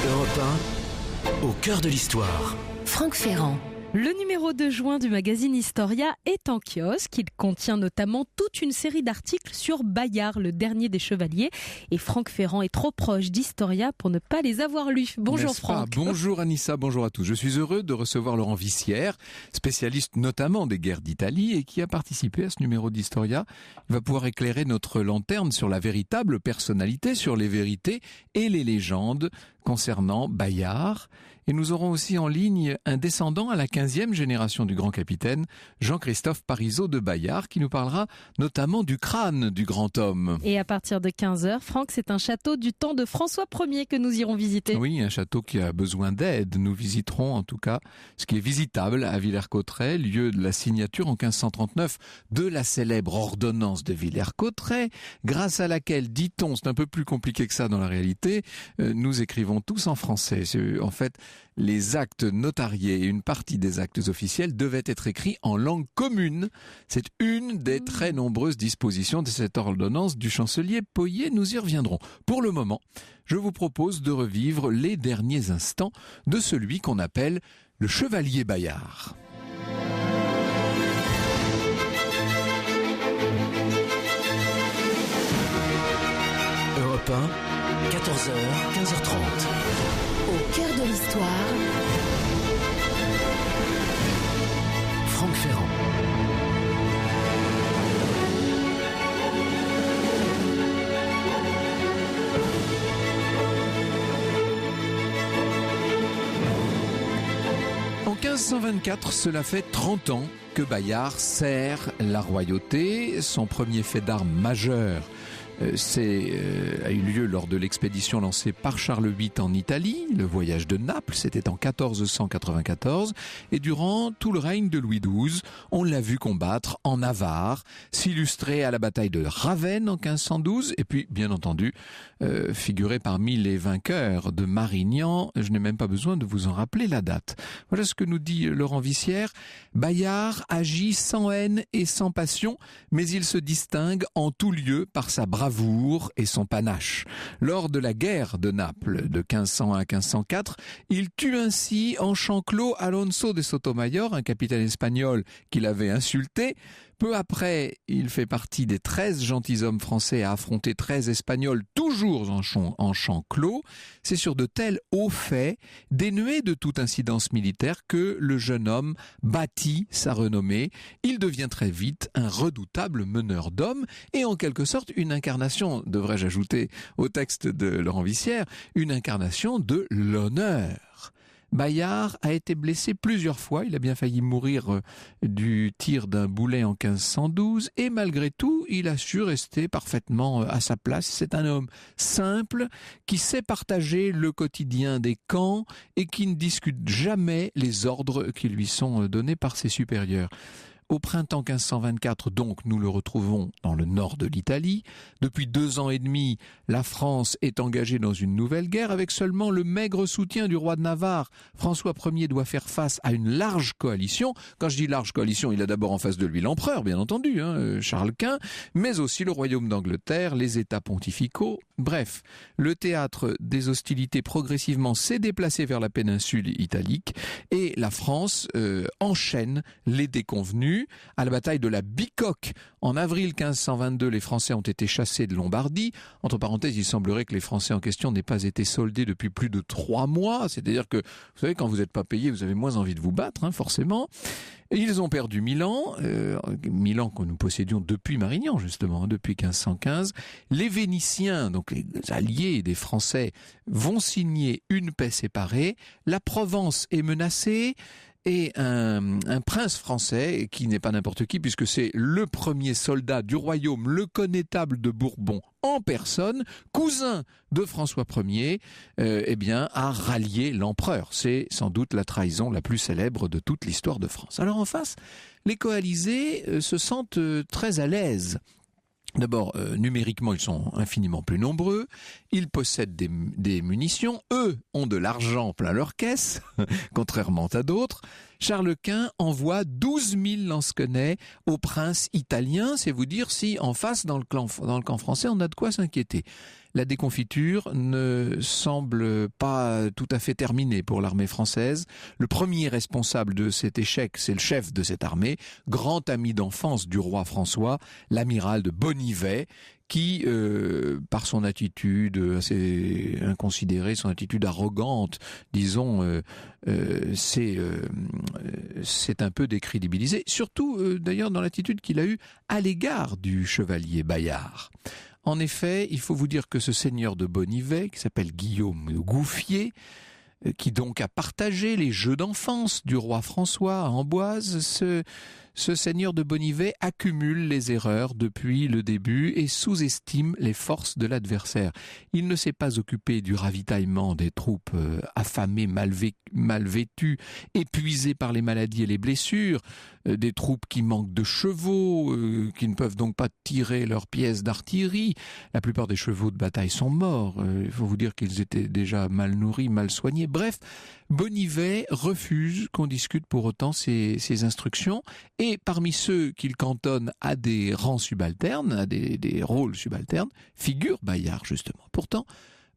Europe 1, au cœur de l'histoire. Franck Ferrand. Le numéro de juin du magazine Historia est en kiosque. Il contient notamment toute une série d'articles sur Bayard, le dernier des chevaliers. Et Franck Ferrand est trop proche d'Historia pour ne pas les avoir lus. Bonjour Franck. Bonjour Anissa, bonjour à tous. Je suis heureux de recevoir Laurent Vissière, spécialiste notamment des guerres d'Italie et qui a participé à ce numéro d'Historia. Il va pouvoir éclairer notre lanterne sur la véritable personnalité, sur les vérités et les légendes concernant Bayard. Et nous aurons aussi en ligne un descendant à la 15e génération du grand capitaine, Jean-Christophe Parisot de Bayard, qui nous parlera notamment du crâne du grand homme. Et à partir de 15h, Franck, c'est un château du temps de François Ier que nous irons visiter. Oui, un château qui a besoin d'aide. Nous visiterons en tout cas ce qui est visitable à Villers-Cotterêts, lieu de la signature en 1539 de la célèbre ordonnance de Villers-Cotterêts, grâce à laquelle, dit-on, c'est un peu plus compliqué que ça dans la réalité, nous écrivons tous en français. En fait, les actes notariés et une partie des actes officiels devaient être écrits en langue commune. C'est une des très nombreuses dispositions de cette ordonnance du chancelier Pohier. Nous y reviendrons. Pour le moment, je vous propose de revivre les derniers instants de celui qu'on appelle le chevalier Bayard. Europe 1, 14h, 15h30. Au cœur de l'histoire, Franck Ferrand. En 1524, cela fait 30 ans que Bayard sert la royauté. Son premier fait d'armes majeur a eu lieu lors de l'expédition lancée par Charles VIII en Italie, le voyage de Naples, c'était en 1494, et durant tout le règne de Louis XII, on l'a vu combattre en Navarre, s'illustrer à la bataille de Ravenne en 1512, et puis, bien entendu, figurer parmi les vainqueurs de Marignan. Je n'ai même pas besoin de vous en rappeler la date. Voilà ce que nous dit Laurent Vissière. Bayard agit sans haine et sans passion, mais il se distingue en tout lieu par sa bravoure et son panache. Lors de la guerre de Naples de 1501 à 1504, il tue ainsi en champ clos Alonso de Sotomayor, un capitaine espagnol qu'il avait insulté. Peu après, il fait partie des 13 gentilshommes français à affronter 13 Espagnols, toujours en champ clos. C'est sur de tels hauts faits, dénués de toute incidence militaire, que le jeune homme bâtit sa renommée. Il devient très vite un redoutable meneur d'hommes et en quelque sorte une incarnation, devrais-je ajouter au texte de Laurent Vissière, une incarnation de l'honneur. Bayard a été blessé plusieurs fois, il a bien failli mourir du tir d'un boulet en 1512 et malgré tout, il a su rester parfaitement à sa place. C'est un homme simple qui sait partager le quotidien des camps et qui ne discute jamais les ordres qui lui sont donnés par ses supérieurs. Au printemps 1524, donc, nous le retrouvons dans le nord de l'Italie. Depuis 2 ans et demi, la France est engagée dans une nouvelle guerre avec seulement le maigre soutien du roi de Navarre. François Ier doit faire face à une large coalition. Quand je dis large coalition, il a d'abord en face de lui l'empereur, bien entendu, Charles Quint, mais aussi le royaume d'Angleterre, les États pontificaux. Bref, le théâtre des hostilités progressivement s'est déplacé vers la péninsule italique et la France enchaîne les déconvenus. À la bataille de la Bicoque, en avril 1522, les Français ont été chassés de Lombardie. Entre parenthèses, il semblerait que les Français en question n'aient pas été soldés depuis plus de 3 mois. C'est-à-dire que, vous savez, quand vous n'êtes pas payé, vous avez moins envie de vous battre, forcément. Et ils ont perdu Milan, Milan que nous possédions depuis Marignan, justement, depuis 1515. Les Vénitiens, donc les alliés des Français, vont signer une paix séparée. La Provence est menacée. Et un prince français, qui n'est pas n'importe qui, puisque c'est le premier soldat du royaume, le connétable de Bourbon en personne, cousin de François Ier, a rallié l'empereur. C'est sans doute la trahison la plus célèbre de toute l'histoire de France. Alors en face, les coalisés se sentent très à l'aise. D'abord, numériquement, ils sont infiniment plus nombreux, ils possèdent des munitions, eux ont de l'argent plein leur caisse, contrairement à d'autres. Charles Quint envoie 12 000 lansquenets au prince italien. C'est vous dire si en face, dans le camp français, on a de quoi s'inquiéter. La déconfiture ne semble pas tout à fait terminée pour l'armée française. Le premier responsable de cet échec, c'est le chef de cette armée, grand ami d'enfance du roi François, l'amiral de Bonnivet, qui, par son attitude assez inconsidérée, son attitude arrogante, disons, c'est un peu décrédibilisé, surtout d'ailleurs dans l'attitude qu'il a eue à l'égard du chevalier Bayard. En effet, il faut vous dire que ce seigneur de Bonnivet, qui s'appelle Guillaume Gouffier, qui donc a partagé les jeux d'enfance du roi François à Amboise, ce seigneur de Bonnivet accumule les erreurs depuis le début et sous-estime les forces de l'adversaire. Il ne s'est pas occupé du ravitaillement des troupes affamées, mal vêtues, épuisées par les maladies et les blessures, des troupes qui manquent de chevaux, qui ne peuvent donc pas tirer leurs pièces d'artillerie. La plupart des chevaux de bataille sont morts. Il faut vous dire qu'ils étaient déjà mal nourris, mal soignés. Bref, Bonnivet refuse qu'on discute pour autant ses instructions, et parmi ceux qu'il cantonne à des rangs subalternes, à des rôles subalternes, figure Bayard justement. Pourtant,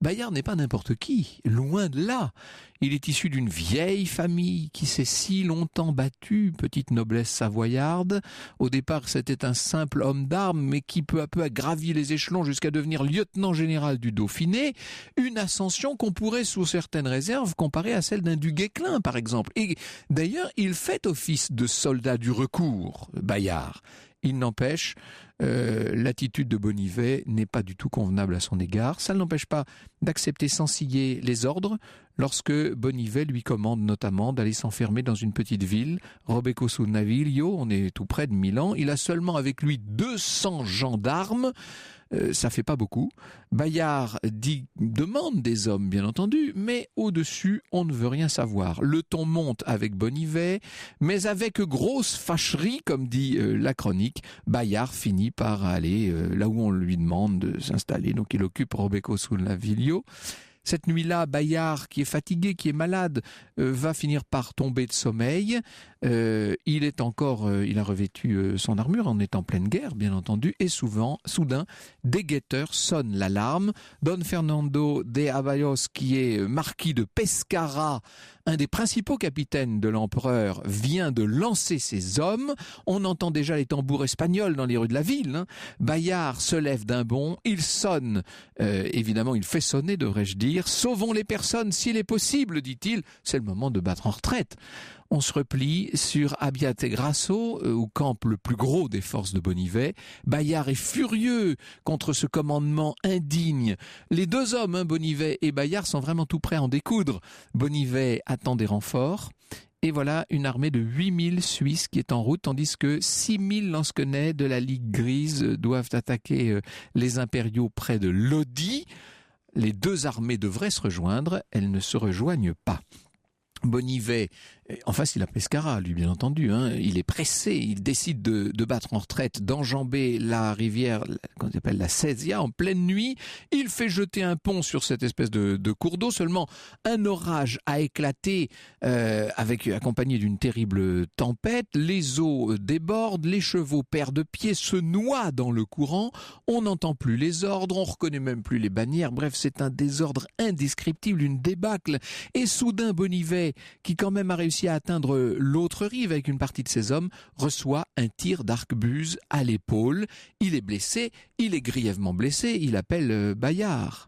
Bayard n'est pas n'importe qui, loin de là. Il est issu d'une vieille famille qui s'est si longtemps battue, petite noblesse savoyarde. Au départ, c'était un simple homme d'armes, mais qui peu à peu a gravi les échelons jusqu'à devenir lieutenant général du Dauphiné. Une ascension qu'on pourrait, sous certaines réserves, comparer à celle d'un du Guesclin, par exemple. Et d'ailleurs, il fait office de soldat du recours, Bayard. Il n'empêche, l'attitude de Bonnivet n'est pas du tout convenable à son égard. Ça ne l'empêche pas d'accepter sans ciller les ordres lorsque Bonnivet lui commande notamment d'aller s'enfermer dans une petite ville, Robeco sul Naviglio, on est tout près de Milan. Il a seulement avec lui 200 gendarmes. Ça fait pas beaucoup. Bayard demande des hommes, bien entendu, mais au-dessus, on ne veut rien savoir. Le ton monte avec Bonnivet, mais avec grosse fâcherie, comme dit la chronique, Bayard finit par aller là où on lui demande de s'installer. Donc il occupe Robeco sul Naviglio. Cette nuit-là, Bayard, qui est fatigué, qui est malade, va finir par tomber de sommeil. Il a revêtu son armure, on est en pleine guerre, bien entendu, et soudain, des guetteurs sonnent l'alarme. Don Fernando de Abalos, qui est marquis de Pescara, un des principaux capitaines de l'empereur, vient de lancer ses hommes. On entend déjà les tambours espagnols dans les rues de la ville. Bayard se lève d'un bond, il sonne, évidemment il fait sonner, devrais-je dire. Sauvons les personnes s'il est possible, dit-il. C'est le moment de battre en retraite. On se replie sur Abbiate Grasso, où campe le plus gros des forces de Bonnivet. Bayard est furieux contre ce commandement indigne. Les deux hommes, Bonnivet et Bayard, sont vraiment tout prêts à en découdre. Bonnivet attend des renforts. Et voilà une armée de 8000 Suisses qui est en route, tandis que 6000 lansquenets de la Ligue Grise doivent attaquer les impériaux près de Lodi. Les deux armées devraient se rejoindre, elles ne se rejoignent pas. Bonnivet, en face il a Pescara, lui bien entendu, il est pressé, il décide de battre en retraite, d'enjamber la rivière, qu'on appelle la Sesia, en pleine nuit. Il fait jeter un pont sur cette espèce de cours d'eau, seulement un orage a éclaté, accompagné d'une terrible tempête. Les eaux débordent, les chevaux perdent pied, se noient dans le courant, on n'entend plus les ordres, on reconnaît même plus les bannières, bref c'est un désordre indescriptible, une débâcle. Et soudain Bonnivet, qui quand même a réussi à atteindre l'autre rive avec une partie de ses hommes, reçoit un tir d'arquebuse à l'épaule. Il est blessé, il est grièvement blessé, il appelle Bayard.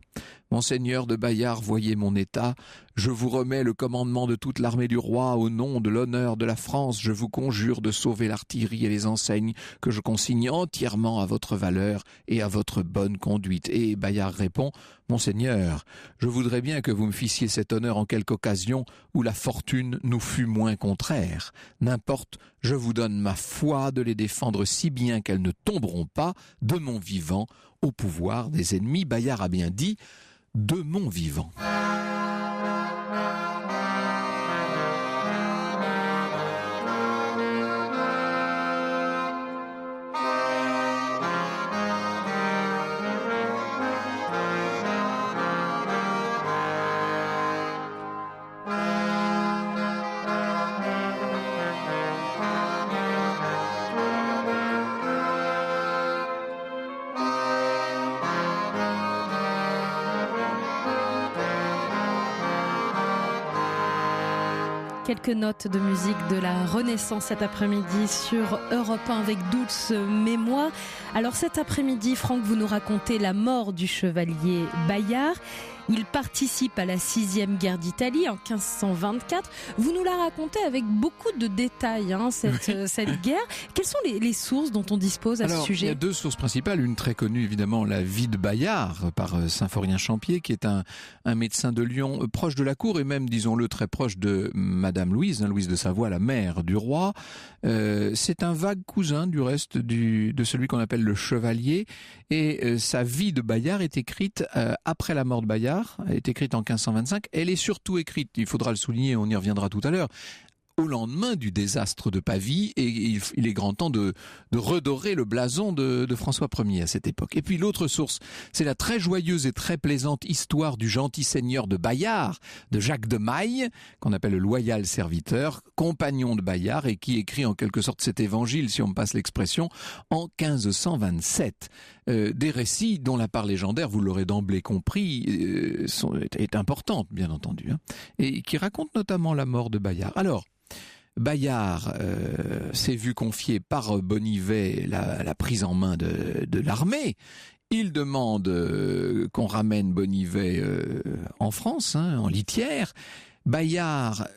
Monseigneur de Bayard, voyez mon état. Je vous remets le commandement de toute l'armée du roi au nom de l'honneur de la France. Je vous conjure de sauver l'artillerie et les enseignes que je consigne entièrement à votre valeur et à votre bonne conduite. Et Bayard répond, Monseigneur, je voudrais bien que vous me fissiez cet honneur en quelque occasion où la fortune nous fut moins contraire. N'importe, je vous donne ma foi de les défendre si bien qu'elles ne tomberont pas de mon vivant au pouvoir des ennemis. Bayard a bien dit, de mon vivant. Quelques notes de musique de la Renaissance cet après-midi sur Europe 1 avec Douce Mémoire. Alors cet après-midi, Franck, vous nous racontez la mort du chevalier Bayard. Il participe à la 6e guerre d'Italie en 1524. Vous nous la racontez avec beaucoup de détails, cette guerre. Quelles sont les sources dont on dispose à ce sujet ? Il y a 2 sources principales. Une très connue, évidemment, la vie de Bayard par Symphorien Champier, qui est un médecin de Lyon proche de la cour et même, disons-le, très proche de Madame Louise, Louise de Savoie, la mère du roi. C'est un vague cousin, du reste, de celui qu'on appelle le chevalier. Et sa vie de Bayard est écrite après la mort de Bayard. Elle est écrite en 1525. Elle est surtout écrite, il faudra le souligner, on y reviendra tout à l'heure, au lendemain du désastre de Pavie, et il est grand temps de redorer le blason de François Ier à cette époque. Et puis l'autre source, c'est la très joyeuse et très plaisante histoire du gentil seigneur de Bayard, de Jacques de Maille, qu'on appelle le loyal serviteur, compagnon de Bayard, et qui écrit en quelque sorte cet évangile, si on me passe l'expression, en 1527. Des récits dont la part légendaire, vous l'aurez d'emblée compris, est importante, bien entendu, et qui raconte notamment la mort de Bayard. Alors, Bayard s'est vu confier par Bonnivet la prise en main de l'armée. Il demande qu'on ramène Bonnivet en France, en litière. Bayard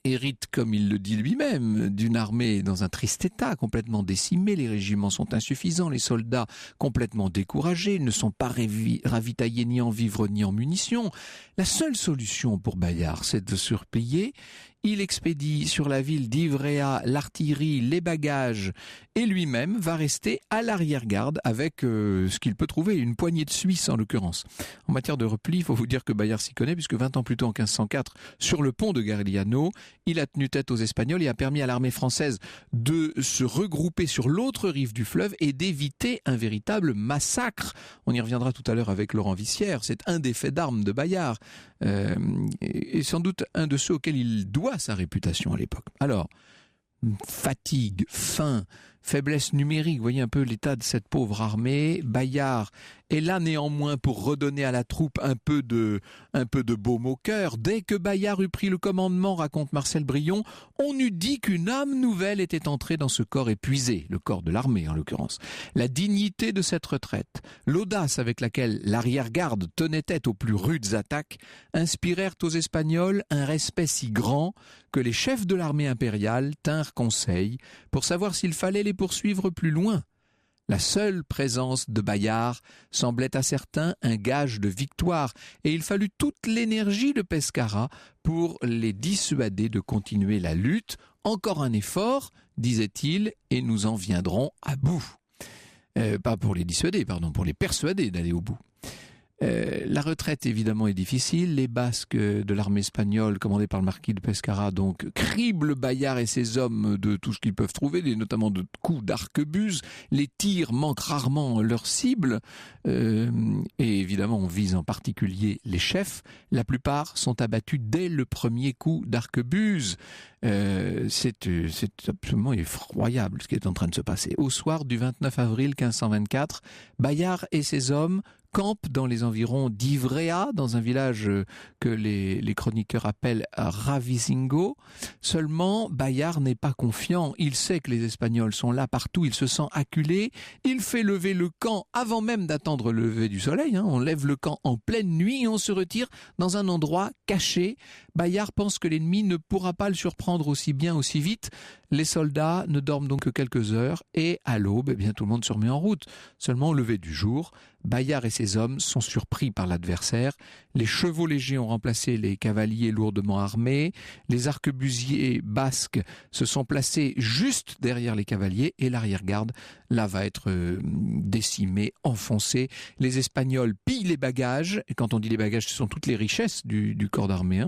hérite, comme il le dit lui-même, d'une armée dans un triste état, complètement décimée. Les régiments sont insuffisants, les soldats complètement découragés, ne sont pas ravitaillés ni en vivres ni en munitions. La seule solution pour Bayard, c'est de se replier. Il expédie sur la ville d'Ivrea l'artillerie, les bagages, et lui-même va rester à l'arrière-garde avec ce qu'il peut trouver, une poignée de Suisses en l'occurrence. En matière de repli, il faut vous dire que Bayard s'y connaît, puisque 20 ans plus tôt, en 1504, sur le pont de Garigliano, il a tenu tête aux Espagnols et a permis à l'armée française de se regrouper sur l'autre rive du fleuve et d'éviter un véritable massacre. On y reviendra tout à l'heure avec Laurent Vissière, c'est un des faits d'armes de Bayard, et sans doute un de ceux auxquels il doit sa réputation à l'époque. Alors, fatigue, faim, faiblesse numérique, vous voyez un peu l'état de cette pauvre armée. Bayard est là néanmoins pour redonner à la troupe un peu de baume au cœur. Dès que Bayard eut pris le commandement, raconte Marcel Brion, on eût dit qu'une âme nouvelle était entrée dans ce corps épuisé, le corps de l'armée en l'occurrence. La dignité de cette retraite, l'audace avec laquelle l'arrière-garde tenait tête aux plus rudes attaques, inspirèrent aux Espagnols un respect si grand que les chefs de l'armée impériale tinrent conseil pour savoir s'il fallait les poursuivre plus loin. La seule présence de Bayard semblait à certains un gage de victoire, et il fallut toute l'énergie de Pescara pour les dissuader de continuer la lutte. Encore un effort, disait-il, et nous en viendrons à bout. Pas pour les dissuader, pardon, pour les persuader d'aller au bout. La retraite, évidemment, est difficile. Les Basques de l'armée espagnole, commandés par le marquis de Pescara, donc, criblent Bayard et ses hommes de tout ce qu'ils peuvent trouver, notamment de coups d'arquebuse. Les tirs manquent rarement leur cible. Et évidemment, on vise en particulier les chefs. La plupart sont abattus dès le premier coup d'arquebuse. C'est absolument effroyable ce qui est en train de se passer. Au soir du 29 avril 1524, Bayard et ses hommes campent dans les environs d'Ivrea, dans un village que les chroniqueurs appellent Ravizingo. Seulement, Bayard n'est pas confiant. Il sait que les Espagnols sont là partout. Il se sent acculé. Il fait lever le camp avant même d'attendre le lever du soleil. On lève le camp en pleine nuit et on se retire dans un endroit caché. Bayard pense que l'ennemi ne pourra pas le surprendre aussi bien, aussi vite. Les soldats ne dorment donc que quelques heures et à l'aube, tout le monde se remet en route. Seulement au lever du jour, Bayard et ses hommes sont surpris par l'adversaire. Les chevaux légers ont remplacé les cavaliers lourdement armés. Les arquebusiers basques se sont placés juste derrière les cavaliers et l'arrière-garde, là, va être décimée, enfoncée. Les Espagnols pillent les bagages. Et quand on dit les bagages, ce sont toutes les richesses du corps d'armée.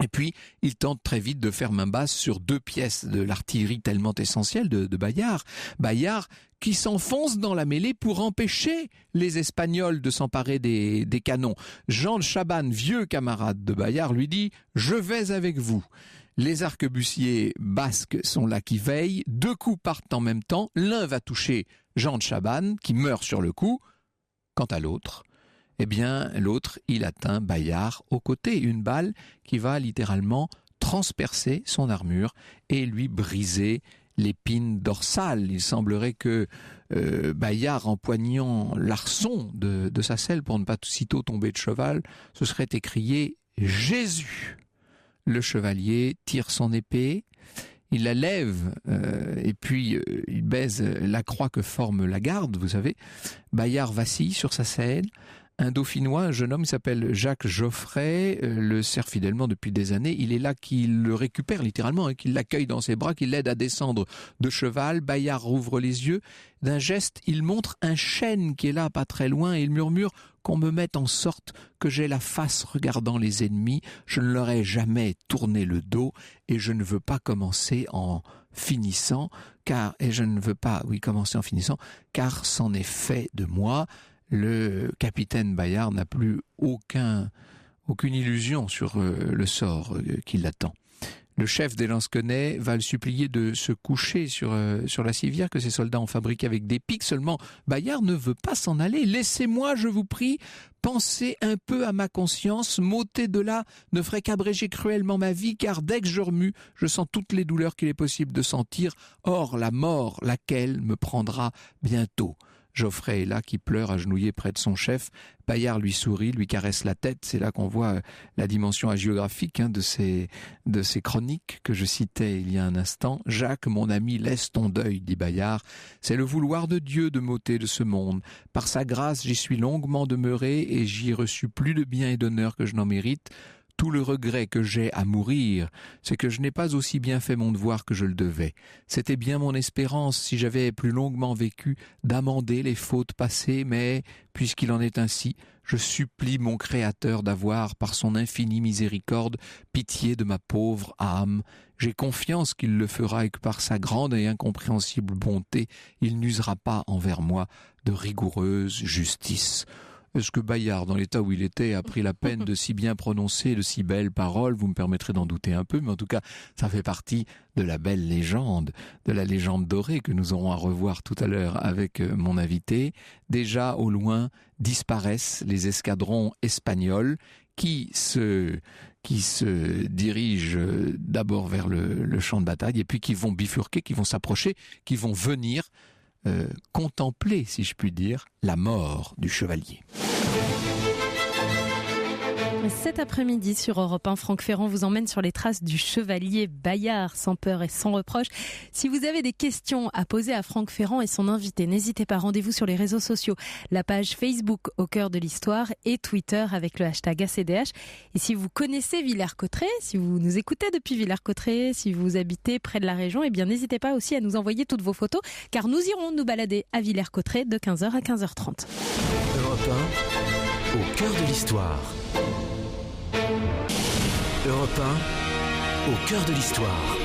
Et puis, ils tentent très vite de faire main basse sur 2 pièces de l'artillerie tellement essentielle de Bayard. Bayard qui s'enfonce dans la mêlée pour empêcher les Espagnols de s'emparer des canons. Jean de Chabannes, vieux camarade de Bayard, lui dit « Je vais avec vous ». Les arquebusiers basques sont là qui veillent. 2 coups partent en même temps. L'un va toucher Jean de Chabannes, qui meurt sur le coup. Quant à l'autre, l'autre, il atteint Bayard au côté. Une balle qui va littéralement transpercer son armure et lui briser l'épine dorsale. Il semblerait que Bayard, empoignant l'arçon de sa selle pour ne pas sitôt tomber de cheval, se serait écrié « Jésus !» Le chevalier tire son épée, il la lève et puis il baise la croix que forme la garde, vous savez. Bayard vacille sur sa selle. Un dauphinois, un jeune homme, il s'appelle Jacques Geoffrey, le sert fidèlement depuis des années. Il est là qu'il le récupère littéralement, qu'il l'accueille dans ses bras, qu'il l'aide à descendre de cheval. Bayard rouvre les yeux. D'un geste, il montre un chêne qui est là, pas très loin, et il murmure qu'on me mette en sorte que j'ai la face regardant les ennemis. Je ne leur ai jamais tourné le dos et je ne veux pas commencer en finissant, car c'en est fait de moi. Le capitaine Bayard n'a plus aucune illusion sur le sort qui l'attend. Le chef des lansquenets va le supplier de se coucher sur la civière que ses soldats ont fabriquée avec des pics. Seulement, Bayard ne veut pas s'en aller. « Laissez-moi, je vous prie, penser un peu à ma conscience. M'ôter de là ne ferait qu'abréger cruellement ma vie, car dès que je remue, je sens toutes les douleurs qu'il est possible de sentir. Or, la mort, laquelle me prendra bientôt. » Geoffrey est là, qui pleure agenouillé près de son chef. Bayard lui sourit, lui caresse la tête. C'est là qu'on voit la dimension hagiographique de ces chroniques que je citais il y a un instant. « Jacques, mon ami, laisse ton deuil, dit Bayard. C'est le vouloir de Dieu de m'ôter de ce monde. Par sa grâce, j'y suis longuement demeuré et j'y ai reçu plus de biens et d'honneur que je n'en mérite. Tout le regret que j'ai à mourir, c'est que je n'ai pas aussi bien fait mon devoir que je le devais. C'était bien mon espérance, si j'avais plus longuement vécu, d'amender les fautes passées, mais, puisqu'il en est ainsi, je supplie mon Créateur d'avoir, par son infinie miséricorde, pitié de ma pauvre âme. J'ai confiance qu'il le fera et que par sa grande et incompréhensible bonté, il n'usera pas envers moi de rigoureuse justice. » Est-ce que Bayard, dans l'état où il était, a pris la peine de si bien prononcer de si belles paroles? Vous me permettrez d'en douter un peu, mais en tout cas, ça fait partie de la belle légende, de la légende dorée que nous aurons à revoir tout à l'heure avec mon invité. Déjà, au loin, disparaissent les escadrons espagnols qui se dirigent d'abord vers le champ de bataille et puis qui vont bifurquer, qui vont s'approcher, qui vont venir contempler, si je puis dire, la mort du chevalier. Cet après-midi sur Europe 1, Franck Ferrand vous emmène sur les traces du chevalier Bayard, sans peur et sans reproche. Si vous avez des questions à poser à Franck Ferrand et son invité, n'hésitez pas, rendez-vous sur les réseaux sociaux, la page Facebook Au cœur de l'histoire et Twitter avec le hashtag ACDH. Et si vous connaissez Villers-Cotterêts, si vous nous écoutez depuis Villers-Cotterêts, si vous habitez près de la région, eh bien n'hésitez pas aussi à nous envoyer toutes vos photos, car nous irons nous balader à Villers-Cotterêts de 15h à 15h30. Europe 1, au cœur de l'histoire. Europe 1, au cœur de l'histoire.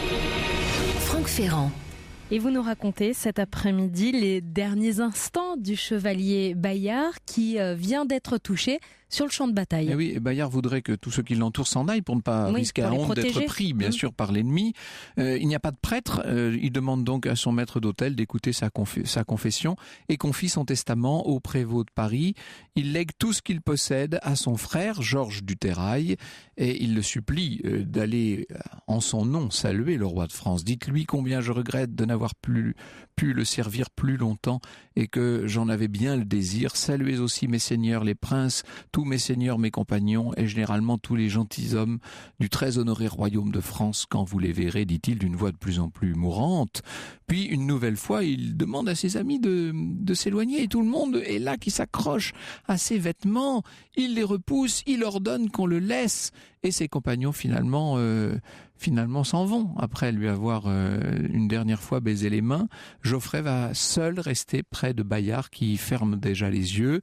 Franck Ferrand. Et vous nous racontez cet après-midi les derniers instants du chevalier Bayard qui vient d'être touché sur le champ de bataille. Et oui, Bayard voudrait que tous ceux qui l'entourent s'en aillent pour ne pas risquer la honte d'être pris, bien sûr, par l'ennemi. Il n'y a pas de prêtre. Il demande donc à son maître d'hôtel d'écouter sa confession et confie son testament au prévôt de Paris. Il lègue tout ce qu'il possède à son frère, Georges du Terrail, et il le supplie d'aller en son nom saluer le roi de France. Dites-lui combien je regrette de n'avoir pu le servir plus longtemps et que j'en avais bien le désir. Saluez aussi mes seigneurs les princes, tous mes seigneurs, mes compagnons et généralement tous les gentilshommes du très honoré royaume de France quand vous les verrez, dit-il d'une voix de plus en plus mourante. Puis une nouvelle fois, il demande à ses amis de s'éloigner et tout le monde est là qui s'accroche à ses vêtements. Il les repousse, il ordonne qu'on le laisse et ses compagnons finalement s'en vont après lui avoir une dernière fois baisé les mains. Geoffrey va seul rester près de Bayard qui ferme déjà les yeux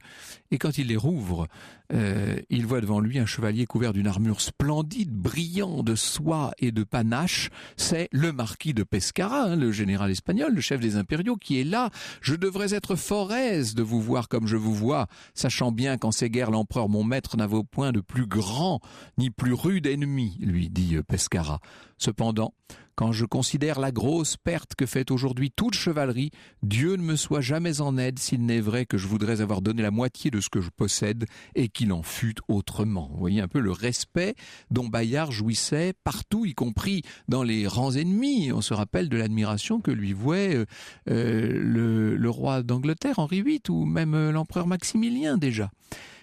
et quand il les rouvre, il voit devant lui un chevalier couvert d'une armure splendide, brillant de soie et de panache. C'est le marquis de Pescara, le général espagnol, le chef des impériaux, qui est là. Je devrais être fort aise de vous voir comme je vous vois, sachant bien qu'en ces guerres l'empereur mon maître n'avait point de plus grand ni plus rude ennemi, lui dit Pescara. Cependant, quand je considère la grosse perte que fait aujourd'hui toute chevalerie, Dieu ne me soit jamais en aide s'il n'est vrai que je voudrais avoir donné la moitié de ce que je possède et qu'il en fût autrement. Vous voyez un peu le respect dont Bayard jouissait partout, y compris dans les rangs ennemis. On se rappelle de l'admiration que lui vouait le roi d'Angleterre, Henri VIII, ou même l'empereur Maximilien déjà.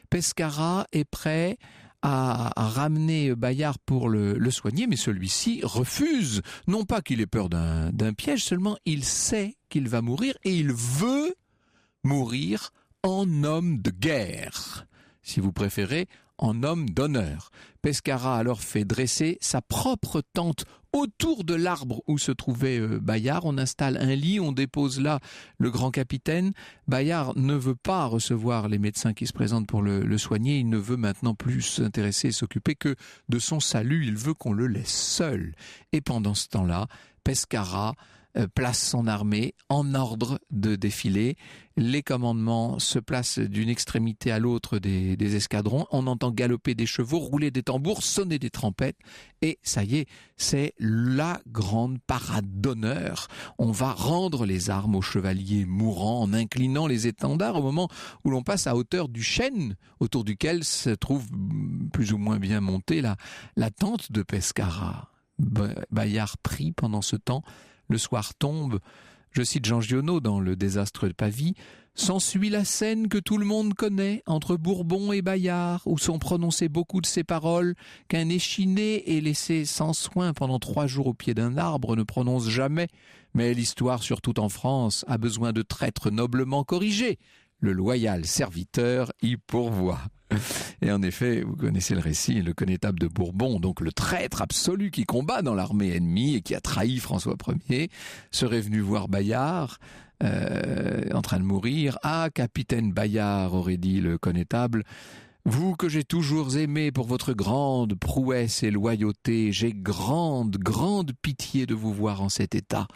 Pescara est prêt à ramener Bayard pour le soigner, mais celui-ci refuse. Non pas qu'il ait peur d'un piège, seulement il sait qu'il va mourir et il veut mourir en homme de guerre, si vous préférez, en homme d'honneur. Pescara alors fait dresser sa propre tente autour de l'arbre où se trouvait Bayard. On installe un lit, on dépose là le grand capitaine. Bayard ne veut pas recevoir les médecins qui se présentent pour le soigner. Il ne veut maintenant plus s'intéresser et s'occuper que de son salut. Il veut qu'on le laisse seul. Et pendant ce temps-là, Pescara place son armée en ordre de défilé. Les commandements se placent d'une extrémité à l'autre des escadrons. On entend galoper des chevaux, rouler des tambours, sonner des trompettes. Et ça y est, c'est la grande parade d'honneur. On va rendre les armes aux chevaliers mourants en inclinant les étendards au moment où l'on passe à hauteur du chêne autour duquel se trouve plus ou moins bien montée la tente de Pescara. Bayard prie pendant ce temps. Le soir tombe, je cite Jean Giono dans Le désastre de Pavie, « S'ensuit la scène que tout le monde connaît entre Bourbon et Bayard, où sont prononcées beaucoup de ces paroles qu'un échiné est laissé sans soin pendant 3 jours au pied d'un arbre ne prononce jamais. Mais l'histoire, surtout en France, a besoin de traîtres noblement corrigés. Le loyal serviteur y pourvoit. » Et en effet, vous connaissez le récit, le connétable de Bourbon, donc le traître absolu qui combat dans l'armée ennemie et qui a trahi François Ier, serait venu voir Bayard en train de mourir. « Ah, capitaine Bayard, aurait dit le connétable, vous que j'ai toujours aimé pour votre grande prouesse et loyauté, j'ai grande pitié de vous voir en cet état. »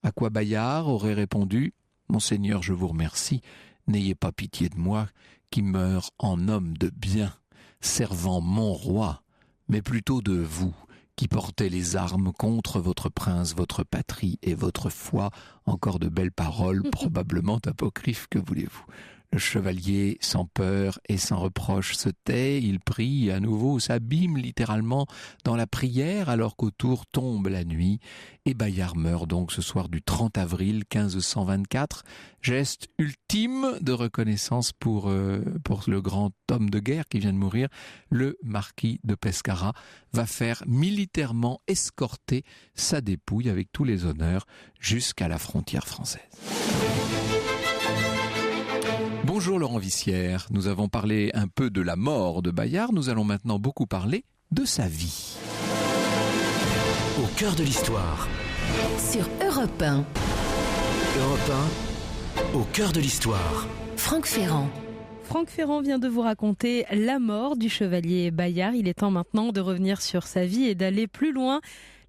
À quoi Bayard aurait répondu « Monseigneur, je vous remercie, n'ayez pas pitié de moi, qui meurt en homme de bien, servant mon roi, mais plutôt de vous, qui portez les armes contre votre prince, votre patrie et votre foi. » Encore de belles paroles, probablement apocryphes, que voulez-vous. Le chevalier, sans peur et sans reproche, se tait, il prie à nouveau, s'abîme littéralement dans la prière alors qu'autour tombe la nuit. Et Bayard meurt donc ce soir du 30 avril 1524. Geste ultime de reconnaissance pour le grand homme de guerre qui vient de mourir. Le marquis de Pescara va faire militairement escorter sa dépouille avec tous les honneurs jusqu'à la frontière française. Bonjour Laurent Vissière, nous avons parlé un peu de la mort de Bayard, nous allons maintenant beaucoup parler de sa vie. Au cœur de l'histoire. Sur Europe 1. Europe 1, au cœur de l'histoire. Franck Ferrand. Franck Ferrand vient de vous raconter la mort du chevalier Bayard. Il est temps maintenant de revenir sur sa vie et d'aller plus loin.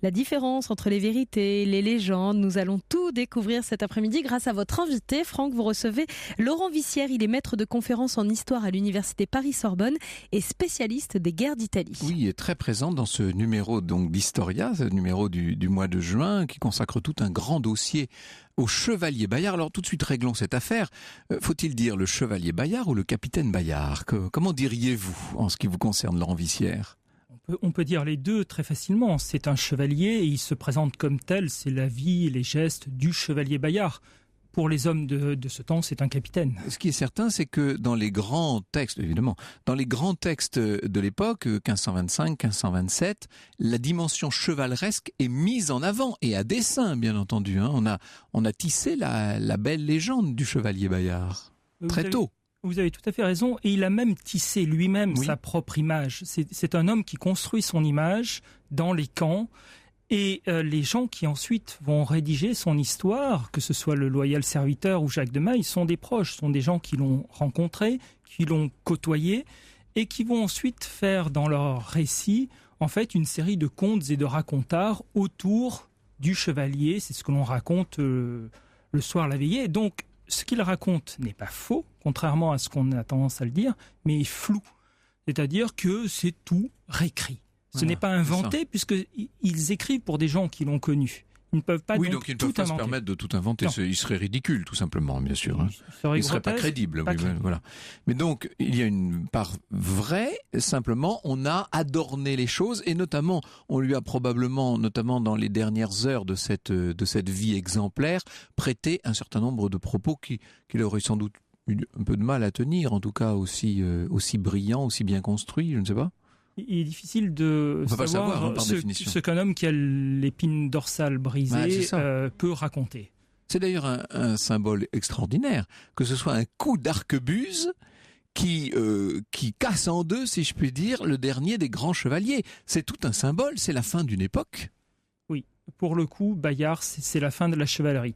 La différence entre les vérités, les légendes, nous allons tout découvrir cet après-midi grâce à votre invité. Franck, vous recevez Laurent Vissière. Il est maître de conférences en histoire à l'université Paris-Sorbonne et spécialiste des guerres d'Italie. Oui, il est très présent dans ce numéro donc d'Historia, ce numéro du mois de juin qui consacre tout un grand dossier au chevalier Bayard. Alors tout de suite réglons cette affaire. Faut-il dire le chevalier Bayard ou le capitaine Bayard ? Comment diriez-vous en ce qui vous concerne, Laurent Vissière ? On peut dire les deux très facilement. C'est un chevalier et il se présente comme tel. C'est la vie et les gestes du chevalier Bayard. Pour les hommes de ce temps, c'est un capitaine. Ce qui est certain, c'est que dans les grands textes, évidemment, dans les grands textes de l'époque, 1525, 1527, la dimension chevaleresque est mise en avant, et à dessein, bien entendu. On a tissé la belle légende du chevalier Bayard, très tôt. Vous avez tout à fait raison, et il a même tissé lui-même sa propre image. C'est un homme qui construit son image dans les camps, et les gens qui ensuite vont rédiger son histoire, que ce soit le loyal serviteur ou Jacques de Maille, sont des proches, sont des gens qui l'ont rencontré, qui l'ont côtoyé, et qui vont ensuite faire dans leur récit, en fait, une série de contes et de racontards autour du chevalier. C'est ce que l'on raconte le soir, la veillée. Donc, ce qu'il raconte n'est pas faux, contrairement à ce qu'on a tendance à le dire, mais est flou. C'est-à-dire que c'est tout réécrit. Ce n'est pas inventé puisqu'ils écrivent pour des gens qui l'ont connu. Ils ne peuvent pas donc ils ne peuvent pas se permettre de tout inventer. Non. Il serait ridicule, tout simplement, bien sûr. Hein. Il ne serait pas crédible. Voilà. Mais donc, il y a une part vraie. Simplement, on a adorné les choses et notamment, on lui a probablement, notamment dans les dernières heures de cette vie exemplaire, prêté un certain nombre de propos qu'il aurait sans doute eu un peu de mal à tenir, en tout cas aussi brillants, aussi bien construits, je ne sais pas. Il est difficile de savoir ce qu'un homme qui a l'épine dorsale brisée peut raconter. C'est d'ailleurs un symbole extraordinaire, que ce soit un coup d'arquebuse qui casse en deux, si je puis dire, le dernier des grands chevaliers. C'est tout un symbole, c'est la fin d'une époque. Oui, pour le coup, Bayard, c'est la fin de la chevalerie.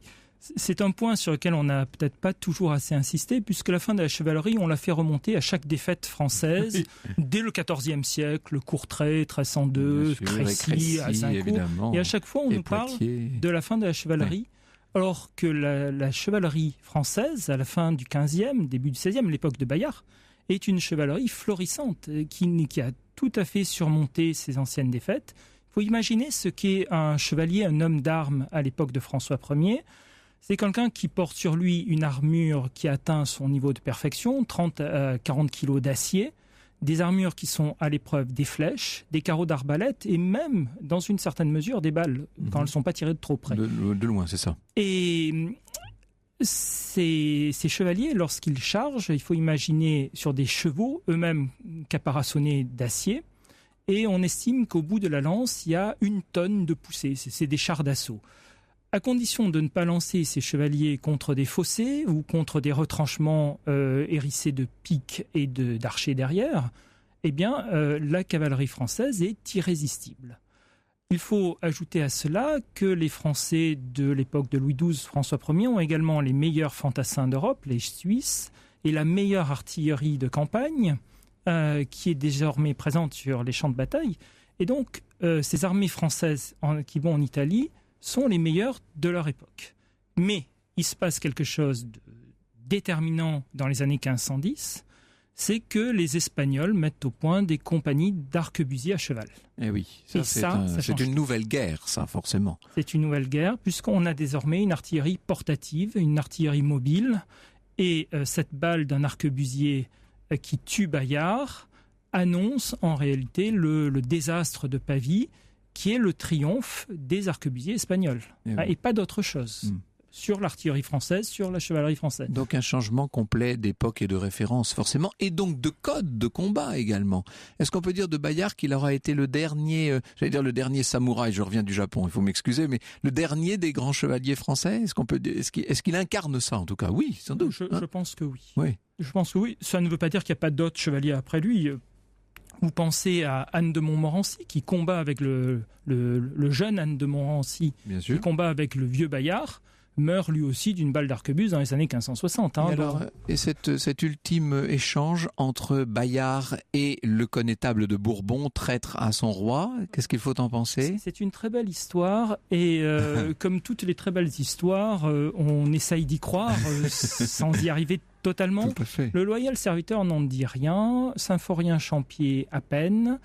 C'est un point sur lequel on n'a peut-être pas toujours assez insisté, puisque la fin de la chevalerie, on l'a fait remonter à chaque défaite française, dès le XIVe siècle, Courtrai, 1302, Crécy, Azincourt. Et à chaque fois, on nous parle de la fin de la chevalerie, alors que la chevalerie française, à la fin du XVe, début du XVIe, l'époque de Bayard, est une chevalerie florissante, qui a tout à fait surmonté ses anciennes défaites. Il faut imaginer ce qu'est un chevalier, un homme d'armes à l'époque de François Ier. C'est quelqu'un qui porte sur lui une armure qui atteint son niveau de perfection, 30 à 40 kilos d'acier, des armures qui sont à l'épreuve des flèches, des carreaux d'arbalète et même, dans une certaine mesure, des balles, quand elles ne sont pas tirées de trop près. De loin, c'est ça. Et ces chevaliers, lorsqu'ils chargent, il faut imaginer sur des chevaux, eux-mêmes caparaçonnés d'acier, et on estime qu'au bout de la lance, il y a 1 tonne de poussée. C'est des chars d'assaut. À condition de ne pas lancer ces chevaliers contre des fossés ou contre des retranchements hérissés de piques et d'archers derrière, eh bien, la cavalerie française est irrésistible. Il faut ajouter à cela que les Français de l'époque de Louis XII, François Ier, ont également les meilleurs fantassins d'Europe, les Suisses, et la meilleure artillerie de campagne, qui est désormais présente sur les champs de bataille. Et donc, ces armées françaises qui vont en Italie sont les meilleurs de leur époque. Mais il se passe quelque chose de déterminant dans les années 1510, c'est que les Espagnols mettent au point des compagnies d'arquebusiers à cheval. Et oui, c'est une nouvelle guerre, ça, forcément. C'est une nouvelle guerre, puisqu'on a désormais une artillerie portative, une artillerie mobile, et cette balle d'un arquebusier qui tue Bayard annonce en réalité le désastre de Pavie, qui est le triomphe des arquebusiers espagnols, et pas d'autre chose, sur l'artillerie française, sur la chevalerie française. Donc un changement complet d'époque et de référence, forcément, et donc de code de combat également. Est-ce qu'on peut dire de Bayard qu'il aura été le dernier, le dernier samouraï, je reviens du Japon, il faut m'excuser, mais le dernier des grands chevaliers français? Est-ce qu'il incarne ça, en tout cas? Oui, sans doute. Je pense que oui. Je pense que oui. Ça ne veut pas dire qu'il n'y a pas d'autres chevaliers après lui. Vous pensez à Anne de Montmorency qui combat avec le jeune Anne de Montmorency, qui combat avec le vieux Bayard, meurt lui aussi d'une balle d'arquebuse dans les années 1560. Et cet ultime échange entre Bayard et le connétable de Bourbon, traître à son roi, qu'est-ce qu'il faut en penser? C'est une très belle histoire et comme toutes les très belles histoires, on essaye d'y croire sans y arriver totalement. Tout à fait. Le loyal serviteur n'en dit rien, Symphorien Champier à peine,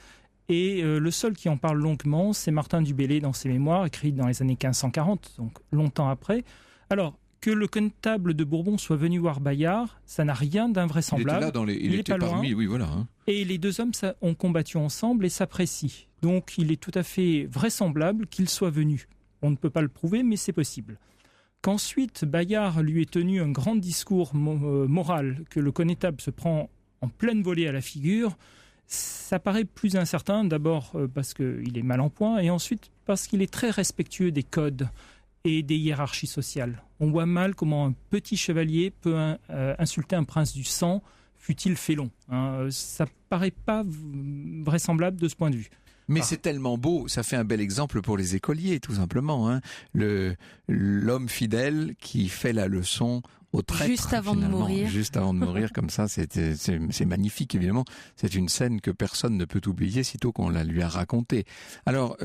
et le seul qui en parle longuement, c'est Martin du Bellay dans ses mémoires, écrites dans les années 1540, donc longtemps après. Alors, que le connétable de Bourbon soit venu voir Bayard, ça n'a rien d'invraisemblable. Il était parmi, oui, voilà. Et les deux hommes ont combattu ensemble et s'apprécient. Donc, il est tout à fait vraisemblable qu'il soit venu. On ne peut pas le prouver, mais c'est possible. Qu'ensuite, Bayard lui ait tenu un grand discours moral, que le connétable se prend en pleine volée à la figure, ça paraît plus incertain, d'abord parce qu'il est mal en point, et ensuite parce qu'il est très respectueux des codes et des hiérarchies sociales. On voit mal comment un petit chevalier peut insulter un prince du sang, fût-il félon. Ça paraît pas vraisemblable de ce point de vue. Mais c'est tellement beau, ça fait un bel exemple pour les écoliers, tout simplement. L'homme fidèle qui fait la leçon au traître. Juste avant de mourir. Juste avant de mourir, comme ça, c'est magnifique, évidemment. C'est une scène que personne ne peut oublier sitôt qu'on la lui a racontée. Alors,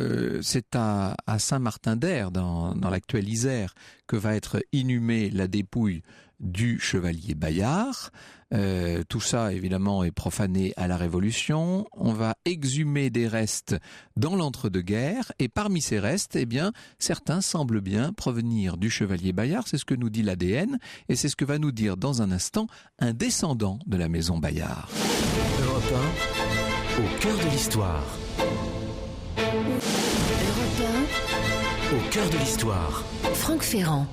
c'est à Saint-Martin-d'Hères, dans l'actuelle Isère, que va être inhumée la dépouille du chevalier Bayard. Tout ça, évidemment, est profané à la Révolution. On va exhumer des restes dans l'entre-deux-guerres. Et parmi ces restes, eh bien, certains semblent bien provenir du chevalier Bayard. C'est ce que nous dit l'ADN. Et c'est ce que va nous dire dans un instant un descendant de la maison Bayard. Europe 1, au cœur de l'histoire. Europe Au cœur de l'histoire. 1, Franck Ferrand.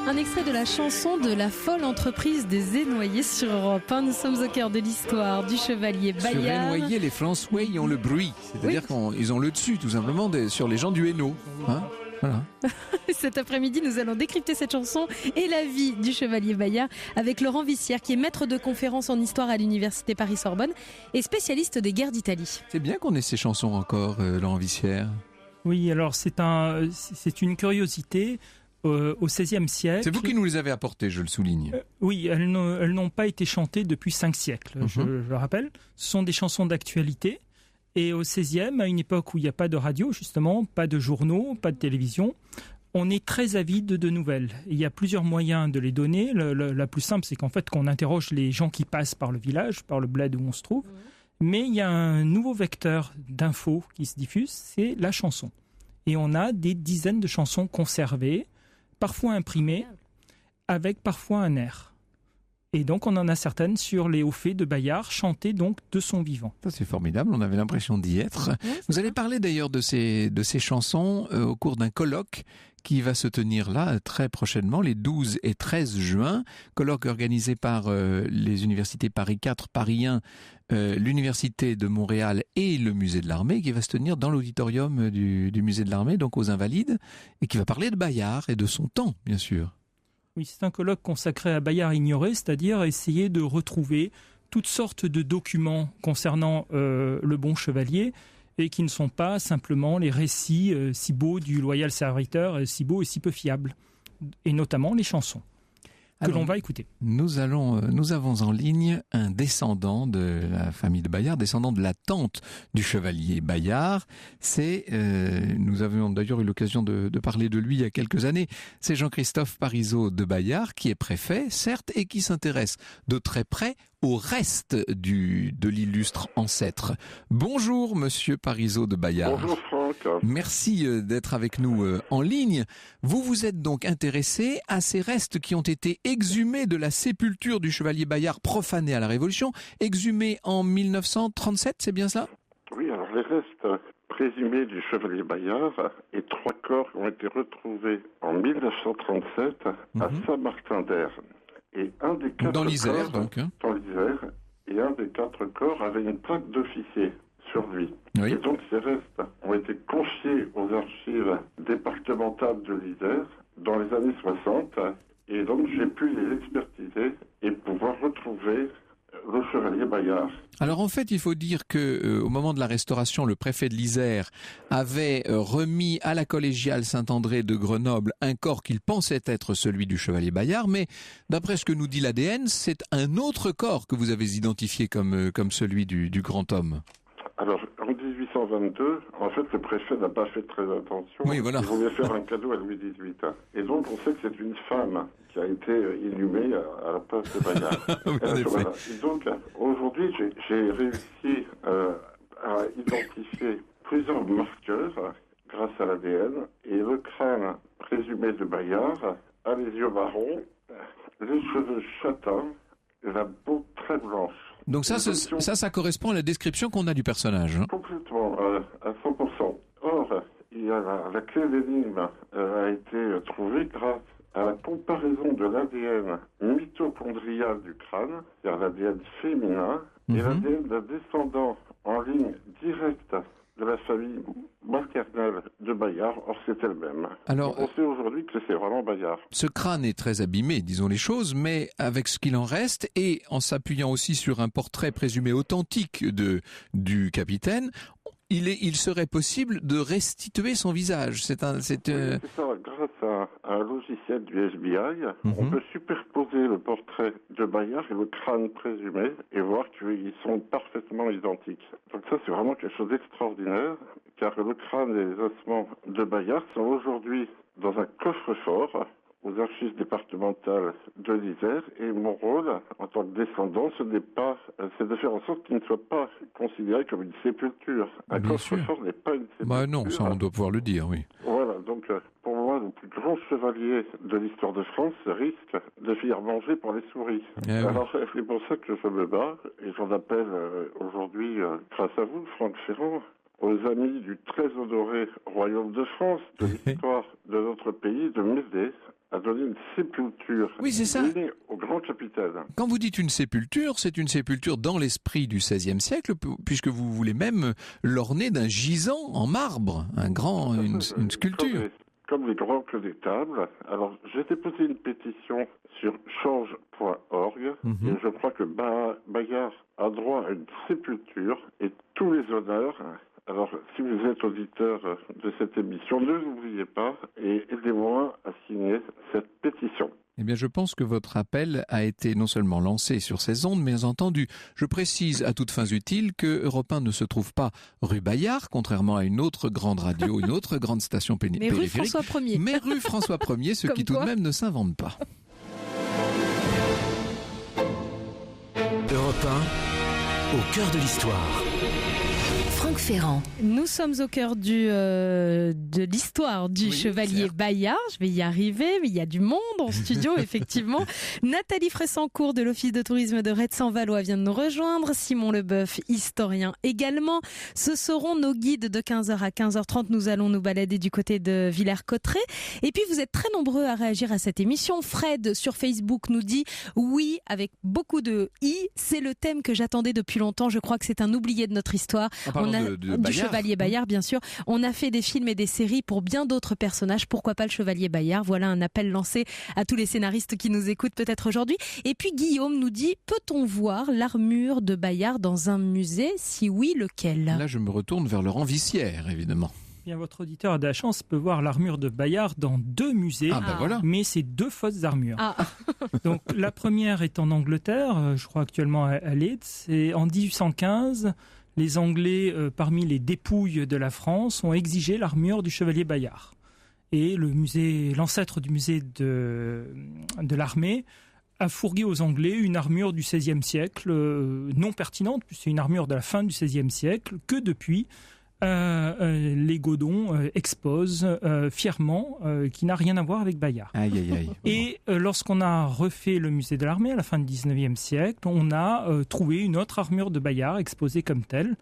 Un extrait de la chanson de la folle entreprise des Énoyers sur Europe 1. Nous sommes au cœur de l'histoire du chevalier Bayard. Sur Énoyers, les Français ont le bruit. C'est-à-dire qu'ils ont le dessus, tout simplement, sur les gens du Hainaut. Hein, voilà. Cet après-midi, nous allons décrypter cette chanson et la vie du chevalier Bayard avec Laurent Vissière, qui est maître de conférences en histoire à l'université Paris-Sorbonne et spécialiste des guerres d'Italie. C'est bien qu'on ait ces chansons encore, Laurent Vissière. Oui, alors c'est une curiosité. Au XVIe siècle. C'est vous qui nous les avez apportées, je le souligne. Oui, elles n'ont pas été chantées depuis 5 siècles, je le rappelle. Ce sont des chansons d'actualité. Et au XVIe, à une époque où il n'y a pas de radio, justement, pas de journaux, pas de télévision, on est très avide de nouvelles. Et il y a plusieurs moyens de les donner. La plus simple, c'est qu'en fait, qu'on interroge les gens qui passent par le village, par le bled où on se trouve. Mais il y a un nouveau vecteur d'infos qui se diffuse, c'est la chanson. Et on a des dizaines de chansons conservées, parfois imprimées, avec parfois un air. Et donc on en a certaines sur les hauts faits de Bayard, chantées donc de son vivant. Ça, c'est formidable, on avait l'impression d'y être. Vous allez parler d'ailleurs de ces chansons au cours d'un colloque qui va se tenir là très prochainement, les 12 et 13 juin. Colloque organisé par les universités Paris 4, Paris 1, l'Université de Montréal et le Musée de l'Armée, qui va se tenir dans l'auditorium du Musée de l'Armée, donc aux Invalides, et qui va parler de Bayard et de son temps, bien sûr. Oui, c'est un colloque consacré à Bayard ignoré, c'est-à-dire essayer de retrouver toutes sortes de documents concernant le bon chevalier, et qui ne sont pas simplement les récits si beaux du loyal serviteur, si beaux et si peu fiables, et notamment les chansons que l'on va écouter. Nous avons en ligne un descendant de la famille de Bayard, descendant de la tante du chevalier Bayard. Nous avions d'ailleurs eu l'occasion de parler de lui il y a quelques années. C'est Jean-Christophe Parisot de Bayard, qui est préfet, certes, et qui s'intéresse de très près au reste de l'illustre ancêtre. Bonjour, monsieur Parisot de Bayard. Bonjour, Franck. Merci d'être avec nous en ligne. Vous vous êtes donc intéressé à ces restes qui ont été exhumés de la sépulture du chevalier Bayard profané à la Révolution, exhumés en 1937, c'est bien ça? Oui, alors les restes présumés du chevalier Bayard et 3 corps ont été retrouvés en 1937 à Saint-Martin-d'Herne. Et un des 4 dans l'Isère, corps, donc. Dans l'Isère, et un des 4 corps avait une plaque d'officier sur lui. Oui. Et donc ces restes ont été confiés aux archives départementales de l'Isère dans les années 60. Et donc j'ai pu les expertiser et pouvoir retrouver le chevalier Bayard. Alors en fait, il faut dire que au moment de la restauration, le préfet de l'Isère avait remis à la collégiale Saint-André de Grenoble un corps qu'il pensait être celui du chevalier Bayard, mais d'après ce que nous dit l'ADN, c'est un autre corps que vous avez identifié comme celui du grand homme. Alors, en 1822, en fait, le préfet n'a pas fait très attention. Oui, voilà. Il voulait faire un cadeau à Louis XVIII. Et donc, on sait que c'est une femme qui a été inhumée à la place de Bayard. Voilà. Et donc, aujourd'hui, j'ai réussi à identifier plusieurs marqueurs grâce à l'ADN. Et le crâne présumé de Bayard a les yeux marrons, les cheveux châtains et la peau très blanche. Donc ça correspond à la description qu'on a du personnage. Hein. Complètement, à 100%. Or, il y a la clé d'énigme a été trouvée grâce à la comparaison de l'ADN mitochondrial du crâne, c'est-à-dire l'ADN féminin, et l'ADN d'un descendant en ligne directe de la famille maternelle de Bayard, or c'est elle-même. Alors, on sait aujourd'hui que c'est vraiment Bayard. Ce crâne est très abîmé, disons les choses, mais avec ce qu'il en reste, et en s'appuyant aussi sur un portrait présumé authentique du capitaine, il serait possible de restituer son visage. C'est ça, grâce à un logiciel du FBI, on peut superposer le portrait de Bayard et le crâne présumé et voir qu'ils sont parfaitement identiques. Donc ça, c'est vraiment quelque chose d'extraordinaire, car le crâne et les ossements de Bayard sont aujourd'hui dans un coffre-fort aux archives départementales de l'Isère, et mon rôle en tant que descendant, c'est de faire en sorte qu'il ne soit pas considéré comme une sépulture. Un coffre-fort n'est pas une sépulture. Non, ça on doit pouvoir le dire, oui. Voilà, donc pour moi, le plus grand chevalier de l'histoire de France risque de finir manger par les souris. Alors c'est pour ça que je me bats, et j'en appelle aujourd'hui, grâce à vous, Franck Ferrand, aux amis du très honoré Royaume de France, de l'histoire de notre pays, de m'aider à donner une sépulture digne au grand capitaine. Quand vous dites une sépulture, c'est une sépulture dans l'esprit du XVIe siècle, puisque vous voulez même l'orner d'un gisant en marbre, une sculpture. Comme les grands connétables. Alors, j'ai déposé une pétition sur change.org, et je crois que Bayard a droit à une sépulture et tous les honneurs. Alors, si vous êtes auditeur de cette émission, ne l'oubliez pas et aidez-moi à signer cette pétition. Eh bien, je pense que votre appel a été non seulement lancé sur ces ondes, mais entendu. Je précise à toutes fins utiles que Europe 1 ne se trouve pas rue Bayard, contrairement à une autre grande radio, une autre grande station périphérique. Mais rue François 1er. Mais rue François 1er, ce qui tout de même ne s'invente pas. Europe 1, au cœur de l'histoire. Franck Ferrand. Nous sommes au cœur de l'histoire du chevalier Bayard. Je vais y arriver, mais il y a du monde en studio, effectivement. Nathalie Fressancourt de l'Office de tourisme de Retz-en-Valois vient de nous rejoindre. Simon Leboeuf, historien également. Ce seront nos guides de 15h à 15h30. Nous allons nous balader du côté de Villers-Cotterêts. Et puis, vous êtes très nombreux à réagir à cette émission. Fred, sur Facebook, nous dit « Oui » avec beaucoup de « i ». C'est le thème que j'attendais depuis longtemps. Je crois que c'est un oublié de notre histoire. Du chevalier Bayard, bien sûr. On a fait des films et des séries pour bien d'autres personnages. Pourquoi pas le chevalier Bayard? Voilà un appel lancé à tous les scénaristes qui nous écoutent peut-être aujourd'hui. Et puis Guillaume nous dit, peut-on voir l'armure de Bayard dans un musée? Si oui, lequel? Là, je me retourne vers Laurent Vissière, évidemment. Bien, votre auditeur a de la chance, peut voir l'armure de Bayard dans 2 musées, mais c'est 2 fausses armures. Donc la première est en Angleterre, je crois actuellement à Leeds, c'est en 1815. Les Anglais, parmi les dépouilles de la France, ont exigé l'armure du chevalier Bayard. Et l'ancêtre du musée de l'armée a fourgué aux Anglais une armure du XVIe siècle, non pertinente, puisque c'est une armure de la fin du XVIe siècle, que depuis les Godons exposent fièrement, qui n'a rien à voir avec Bayard. Et lorsqu'on a refait le musée de l'armée à la fin du XIXe siècle, on a trouvé une autre armure de Bayard exposée comme telle,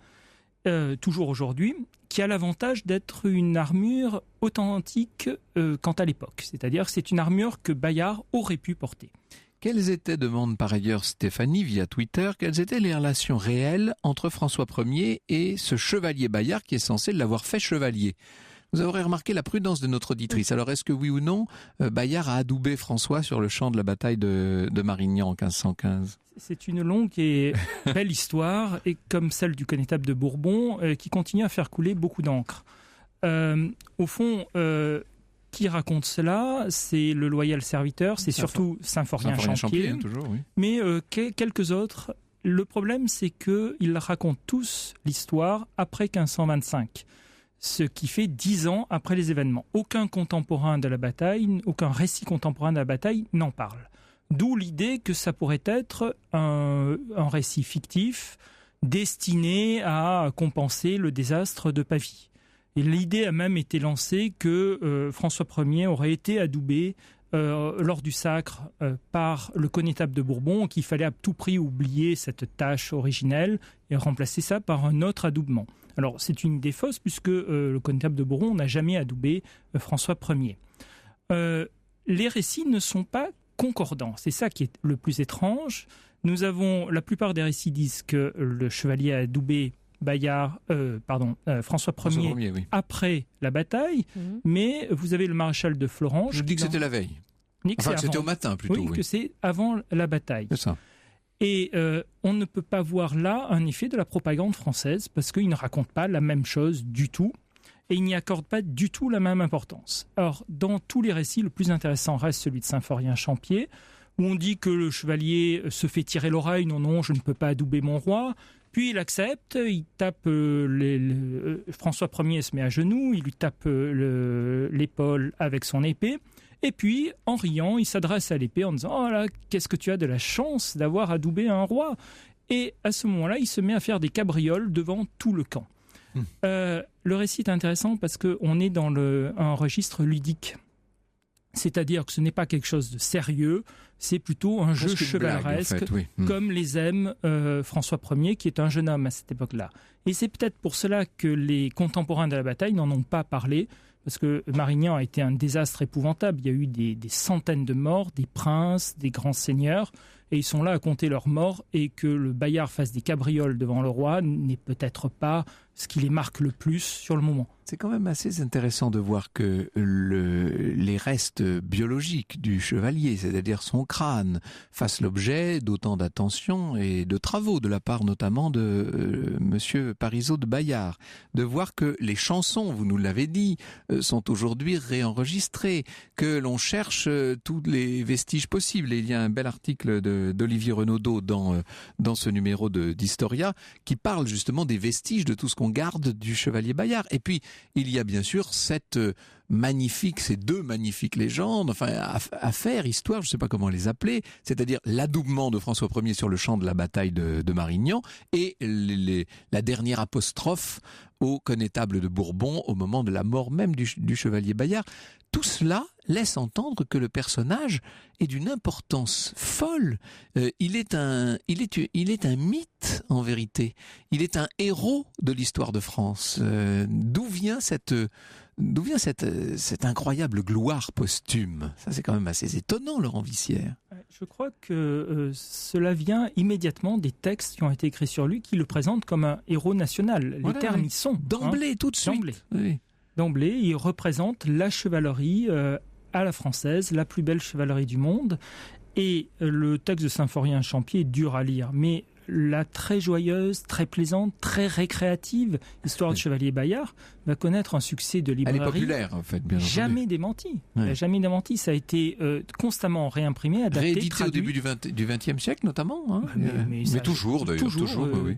toujours aujourd'hui, qui a l'avantage d'être une armure authentique quant à l'époque. C'est-à-dire que c'est une armure que Bayard aurait pu porter. Quelles étaient, demande par ailleurs Stéphanie via Twitter, quelles étaient les relations réelles entre François Ier et ce chevalier Bayard qui est censé l'avoir fait chevalier? Vous aurez remarqué la prudence de notre auditrice. Alors, est-ce que oui ou non, Bayard a adoubé François sur le champ de la bataille de Marignan en 1515? C'est une longue et belle histoire, et comme celle du connétable de Bourbon, qui continue à faire couler beaucoup d'encre. Au fond, qui raconte cela? C'est le loyal serviteur, c'est surtout Symphorien-Champier, toujours, oui. Mais quelques autres. Le problème, c'est qu'ils racontent tous l'histoire après 1525, ce qui fait 10 ans après les événements. Aucun contemporain de la bataille, aucun récit contemporain de la bataille n'en parle. D'où l'idée que ça pourrait être un récit fictif destiné à compenser le désastre de Pavie. Et l'idée a même été lancée que François Ier aurait été adoubé lors du sacre par le connétable de Bourbon, qu'il fallait à tout prix oublier cette tâche originelle et remplacer ça par un autre adoubement. Alors c'est une idée fausse puisque le connétable de Bourbon n'a jamais adoubé François Ier. les récits ne sont pas concordants. C'est ça qui est le plus étrange. La plupart des récits disent que le chevalier a adoubé François Ier, oui, après la bataille, mais vous avez le maréchal de Florange. Je dis que c'était la veille. Enfin, c'était au matin plutôt. Oui, que c'est avant la bataille. C'est ça. Et on ne peut pas voir là un effet de la propagande française parce qu'il ne raconte pas la même chose du tout et il n'y accorde pas du tout la même importance. Or, dans tous les récits, le plus intéressant reste celui de Symphorien-Champier, où on dit que le chevalier se fait tirer l'oreille, non, je ne peux pas adouber mon roi. Puis il accepte, il tape François Ier se met à genoux, il lui tape l'épaule avec son épée. Et puis, en riant, il s'adresse à l'épée en disant « Oh là, qu'est-ce que tu as de la chance d'avoir adoubé un roi !» Et à ce moment-là, il se met à faire des cabrioles devant tout le camp. Le récit est intéressant parce qu'on est dans un registre ludique. C'est-à-dire que ce n'est pas quelque chose de sérieux, c'est plutôt un jeu chevaleresque, en fait, oui. comme les aime François Ier, qui est un jeune homme à cette époque-là. Et c'est peut-être pour cela que les contemporains de la bataille n'en ont pas parlé, parce que Marignan a été un désastre épouvantable. Il y a eu des centaines de morts, des princes, des grands seigneurs, et ils sont là à compter leurs morts, et que le Bayard fasse des cabrioles devant le roi n'est peut-être pas ce qui les marque le plus sur le moment. C'est quand même assez intéressant de voir que les restes biologiques du chevalier, c'est-à-dire son crâne, fassent l'objet d'autant d'attention et de travaux de la part notamment de Monsieur Parisot de Bayard. De voir que les chansons, vous nous l'avez dit, sont aujourd'hui réenregistrées, que l'on cherche tous les vestiges possibles. Et il y a un bel article d'Olivier Renaudot dans ce numéro d'Historia qui parle justement des vestiges de tout ce qu'on garde du chevalier Bayard. Et puis, il y a bien sûr ces deux magnifiques légendes, affaires, histoires, je ne sais pas comment les appeler, c'est-à-dire l'adoubement de François Ier sur le champ de la bataille de Marignan et la dernière apostrophe au connétable de Bourbon au moment de la mort même du chevalier Bayard. Tout cela laisse entendre que le personnage est d'une importance folle. Il est un mythe en vérité. Il est un héros de l'histoire de France. D'où vient cette incroyable gloire posthume? Ça, c'est quand même assez étonnant, Laurent Vissière. Je crois que cela vient immédiatement des textes qui ont été écrits sur lui, qui le présentent comme un héros national. Les termes y sont. D'emblée, tout de suite. D'emblée, il représente la chevalerie à la française, la plus belle chevalerie du monde. Et le texte de Symphorien-Champier est dur à lire, mais la très joyeuse, très plaisante, très récréative histoire de Chevalier Bayard va connaître un succès de librairie. Elle est populaire, en fait, bien entendu. Jamais démenti. Jamais démenti. Ça a été constamment réimprimé, adapté, réédité traduit. au début du XXe siècle, notamment. Hein. Mais toujours, d'ailleurs.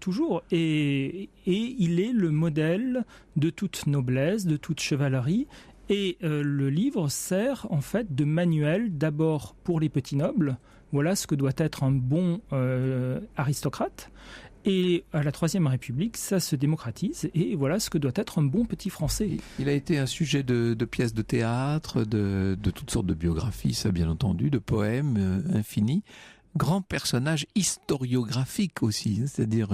Toujours. Et il est le modèle de toute noblesse, de toute chevalerie. Et le livre sert en fait de manuel d'abord pour les petits nobles. Voilà ce que doit être un bon aristocrate. Et à la Troisième République, ça se démocratise. Et voilà ce que doit être un bon petit Français. Il a été un sujet de pièces de théâtre, de toutes sortes de biographies, ça bien entendu, de poèmes infinis. Grand personnage historiographique aussi, c'est-à-dire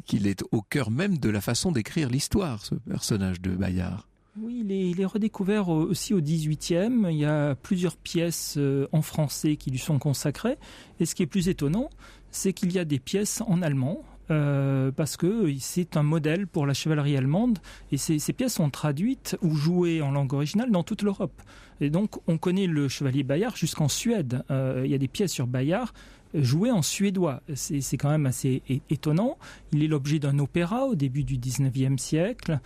qu'il est au cœur même de la façon d'écrire l'histoire, ce personnage de Bayard. Oui, il est redécouvert aussi au XVIIIe. Il y a plusieurs pièces en français qui lui sont consacrées. Et ce qui est plus étonnant, c'est qu'il y a des pièces en allemand, parce que c'est un modèle pour la chevalerie allemande. Et ces pièces sont traduites ou jouées en langue originale dans toute l'Europe. Et donc, on connaît le chevalier Bayard jusqu'en Suède. Il y a des pièces sur Bayard jouées en suédois. C'est quand même assez étonnant. Il est l'objet d'un opéra au début du XIXe siècle.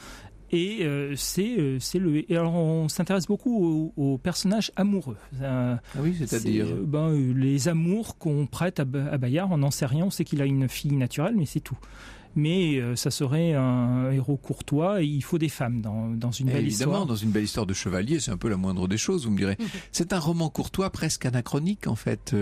Et alors on s'intéresse beaucoup aux personnages amoureux. Oui, c'est-à-dire les amours qu'on prête à Bayard, on n'en sait rien. On sait qu'il a une fille naturelle, mais c'est tout. Mais ça serait un héros courtois et il faut des femmes dans une belle histoire. Évidemment, dans une belle histoire de chevalier, c'est un peu la moindre des choses, vous me direz. C'est un roman courtois presque anachronique, en fait,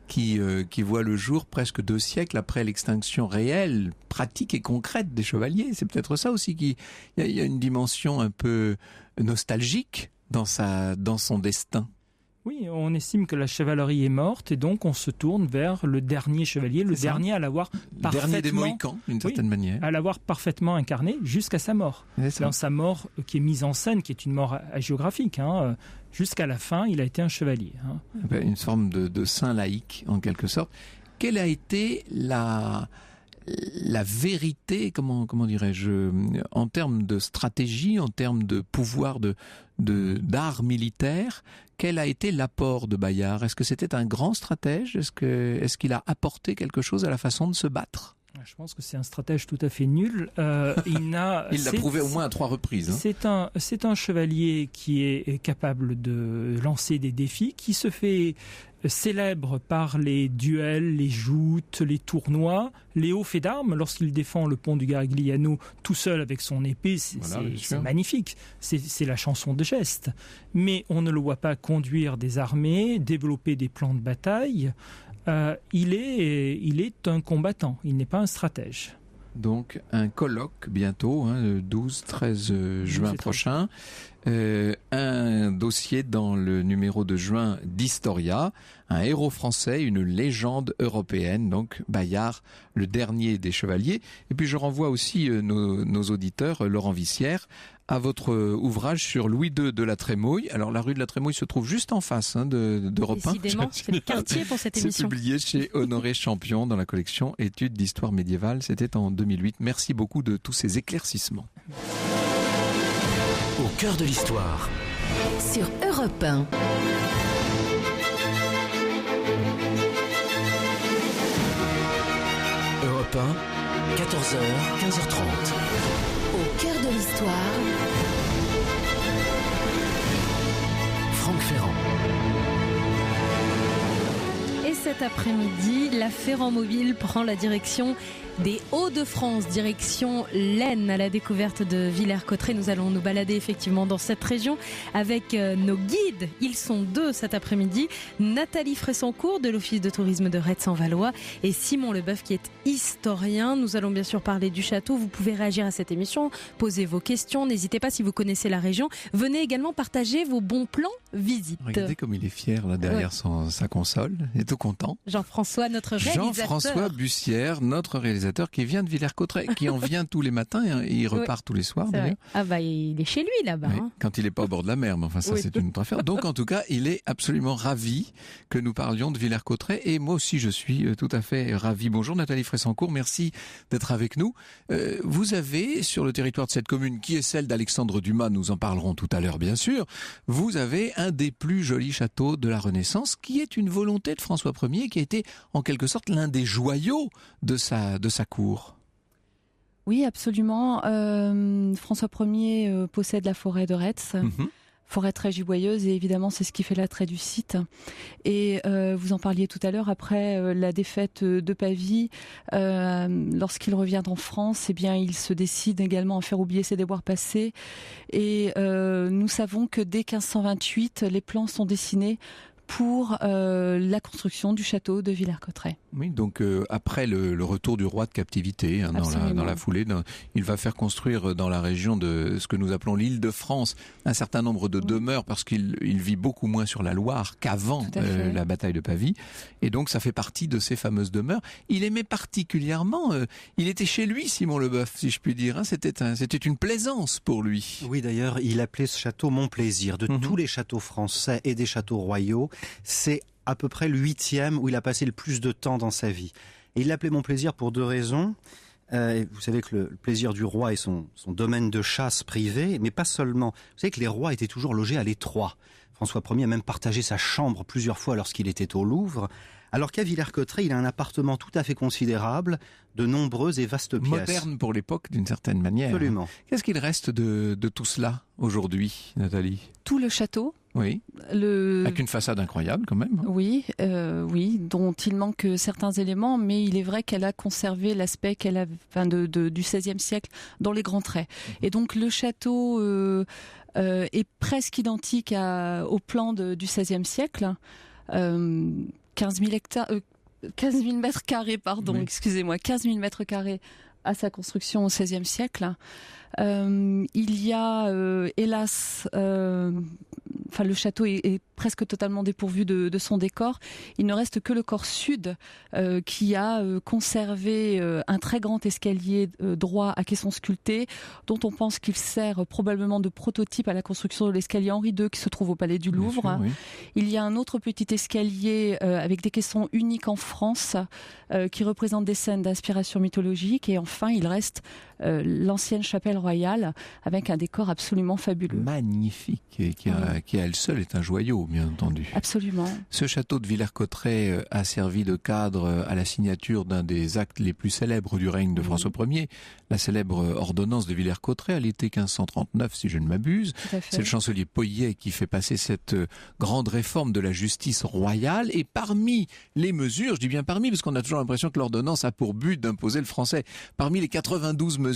qui voit le jour presque 2 siècles après l'extinction réelle, pratique et concrète des chevaliers. C'est peut-être ça aussi il y a une dimension un peu nostalgique dans son destin. Oui, on estime que la chevalerie est morte et donc on se tourne vers le dernier chevalier, le dernier à l'avoir parfaitement... Dernier des Mohicans, d'une certaine manière. À l'avoir parfaitement incarné jusqu'à sa mort. Dans sa mort qui est mise en scène, qui est une mort agéographique, jusqu'à la fin, il a été un chevalier. Une forme de saint laïque, en quelque sorte. Quelle a été la vérité, comment dirais-je, en termes de stratégie, en termes de pouvoir d'art militaire, quel a été l'apport de Bayard? Est-ce que c'était un grand stratège? Est-ce qu'il a apporté quelque chose à la façon de se battre? Je pense que c'est un stratège tout à fait nul. Il l'a prouvé au moins à 3 reprises. C'est un chevalier qui est capable de lancer des défis, qui se fait célèbre par les duels, les joutes, les tournois, les hauts faits d'armes. Lorsqu'il défend le pont du Garigliano tout seul avec son épée, c'est magnifique. C'est la chanson de geste. Mais on ne le voit pas conduire des armées, développer des plans de bataille. Il est un combattant, il n'est pas un stratège. Donc un colloque bientôt, le 12-13 juin prochain. Un dossier dans le numéro de juin d'Historia, un héros français, une légende européenne, donc Bayard, le dernier des chevaliers. Et puis je renvoie aussi nos auditeurs, Laurent Vissière, à votre ouvrage sur Louis II de la Trémouille. Alors la rue de la Trémouille se trouve juste en face d'Europe 1. Décidément, c'est le quartier pour cette émission. C'est publié chez Honoré Champion dans la collection Études d'histoire médiévale. C'était en 2008. Merci beaucoup de tous ces éclaircissements. Au cœur de l'histoire. Sur Europe 1. Europe 1, 14h, 15h30. Au cœur de l'histoire. Franck Ferrand. Et cet après-midi, la Ferrand Mobile prend la direction des Hauts-de-France, direction l'Aisne, à la découverte de Villers-Cotterêts. Nous allons nous balader effectivement dans cette région avec nos guides. Ils sont 2 cet après-midi. Nathalie Fressancourt de l'Office de tourisme de Retz-en-Valois et Simon Leboeuf qui est historien. Nous allons bien sûr parler du château. Vous pouvez réagir à cette émission, poser vos questions. N'hésitez pas si vous connaissez la région. Venez également partager vos bons plans visite. Regardez comme il est fier là derrière sa console. Il est tout content. Jean-François, notre réalisateur. Jean-François Bussière, notre réalisateur qui vient de Villers-Cotterêts, qui en vient tous les matins et il repart tous les soirs d'ailleurs. Ah bah il est chez lui là-bas. Oui, quand il n'est pas au bord de la mer, mais enfin ça c'est une autre affaire. Donc en tout cas, il est absolument ravi que nous parlions de Villers-Cotterêts et moi aussi je suis tout à fait ravi. Bonjour Nathalie Fressancourt, merci d'être avec nous. Vous avez sur le territoire de cette commune, qui est celle d'Alexandre Dumas, nous en parlerons tout à l'heure bien sûr, vous avez un des plus jolis châteaux de la Renaissance qui est une volonté de François Ier, qui a été en quelque sorte l'un des joyaux de sa cour. Oui, absolument. François Ier possède la forêt de Retz, forêt très giboyeuse, et évidemment c'est ce qui fait l'attrait du site. Et vous en parliez tout à l'heure, après la défaite de Pavie, lorsqu'il revient en France, eh bien il se décide également à faire oublier ses déboires passés. Et nous savons que dès 1528, les plans sont dessinés pour la construction du château de Villers-Cotterêts. Oui, donc après le retour du roi de captivité, dans la foulée, il va faire construire dans la région de ce que nous appelons l'Île-de-France un certain nombre de demeures parce qu'il vit beaucoup moins sur la Loire qu'avant la bataille de Pavie. Et donc ça fait partie de ces fameuses demeures. Il aimait particulièrement, il était chez lui, Simon Leboeuf, si je puis dire. C'était une plaisance pour lui. Oui, d'ailleurs, il appelait ce château Mon Plaisir. De tous les châteaux français et des châteaux royaux, c'est à peu près le 8e où il a passé le plus de temps dans sa vie. Et il l'appelait Mon Plaisir pour 2 raisons. Vous savez que le plaisir du roi est son domaine de chasse privé, mais pas seulement. Vous savez que les rois étaient toujours logés à l'étroit. François Ier a même partagé sa chambre plusieurs fois lorsqu'il était au Louvre. Alors qu'à Villers-Cotterêts, il a un appartement tout à fait considérable, de nombreuses et vastes pièces. Moderne pour l'époque, d'une certaine manière. Absolument. Qu'est-ce qu'il reste de tout cela aujourd'hui, Nathalie ? Tout le château. Oui. Avec une façade incroyable quand même. Oui, dont il manque certains éléments, mais il est vrai qu'elle a conservé l'aspect du XVIe siècle dans les grands traits. Et donc le château est presque identique au plan du XVIe siècle. 15 000 mètres carrés, excusez-moi, 15 000 mètres carrés à sa construction au XVIe siècle. Il y a, hélas, le château est presque totalement dépourvu de son décor. Il ne reste que le corps sud qui a conservé un très grand escalier droit à caisson sculpté, dont on pense qu'il sert probablement de prototype à la construction de l'escalier Henri II qui se trouve au Palais du Louvre. Bien sûr, oui. Il y a un autre petit escalier avec des caissons uniques en France qui représentent des scènes d'inspiration mythologique. Et enfin, il reste l'ancienne chapelle royale avec un décor absolument fabuleux. Magnifique, et qui à elle seule est un joyau, bien entendu. Absolument. Ce château de Villers-Cotterêts a servi de cadre à la signature d'un des actes les plus célèbres du règne de François Ier, la célèbre ordonnance de Villers-Cotterêts à l'été 1539, si je ne m'abuse. C'est le chancelier Poyet qui fait passer cette grande réforme de la justice royale, et parmi les mesures, je dis bien parmi, parce qu'on a toujours l'impression que l'ordonnance a pour but d'imposer le français, parmi les 92 mesures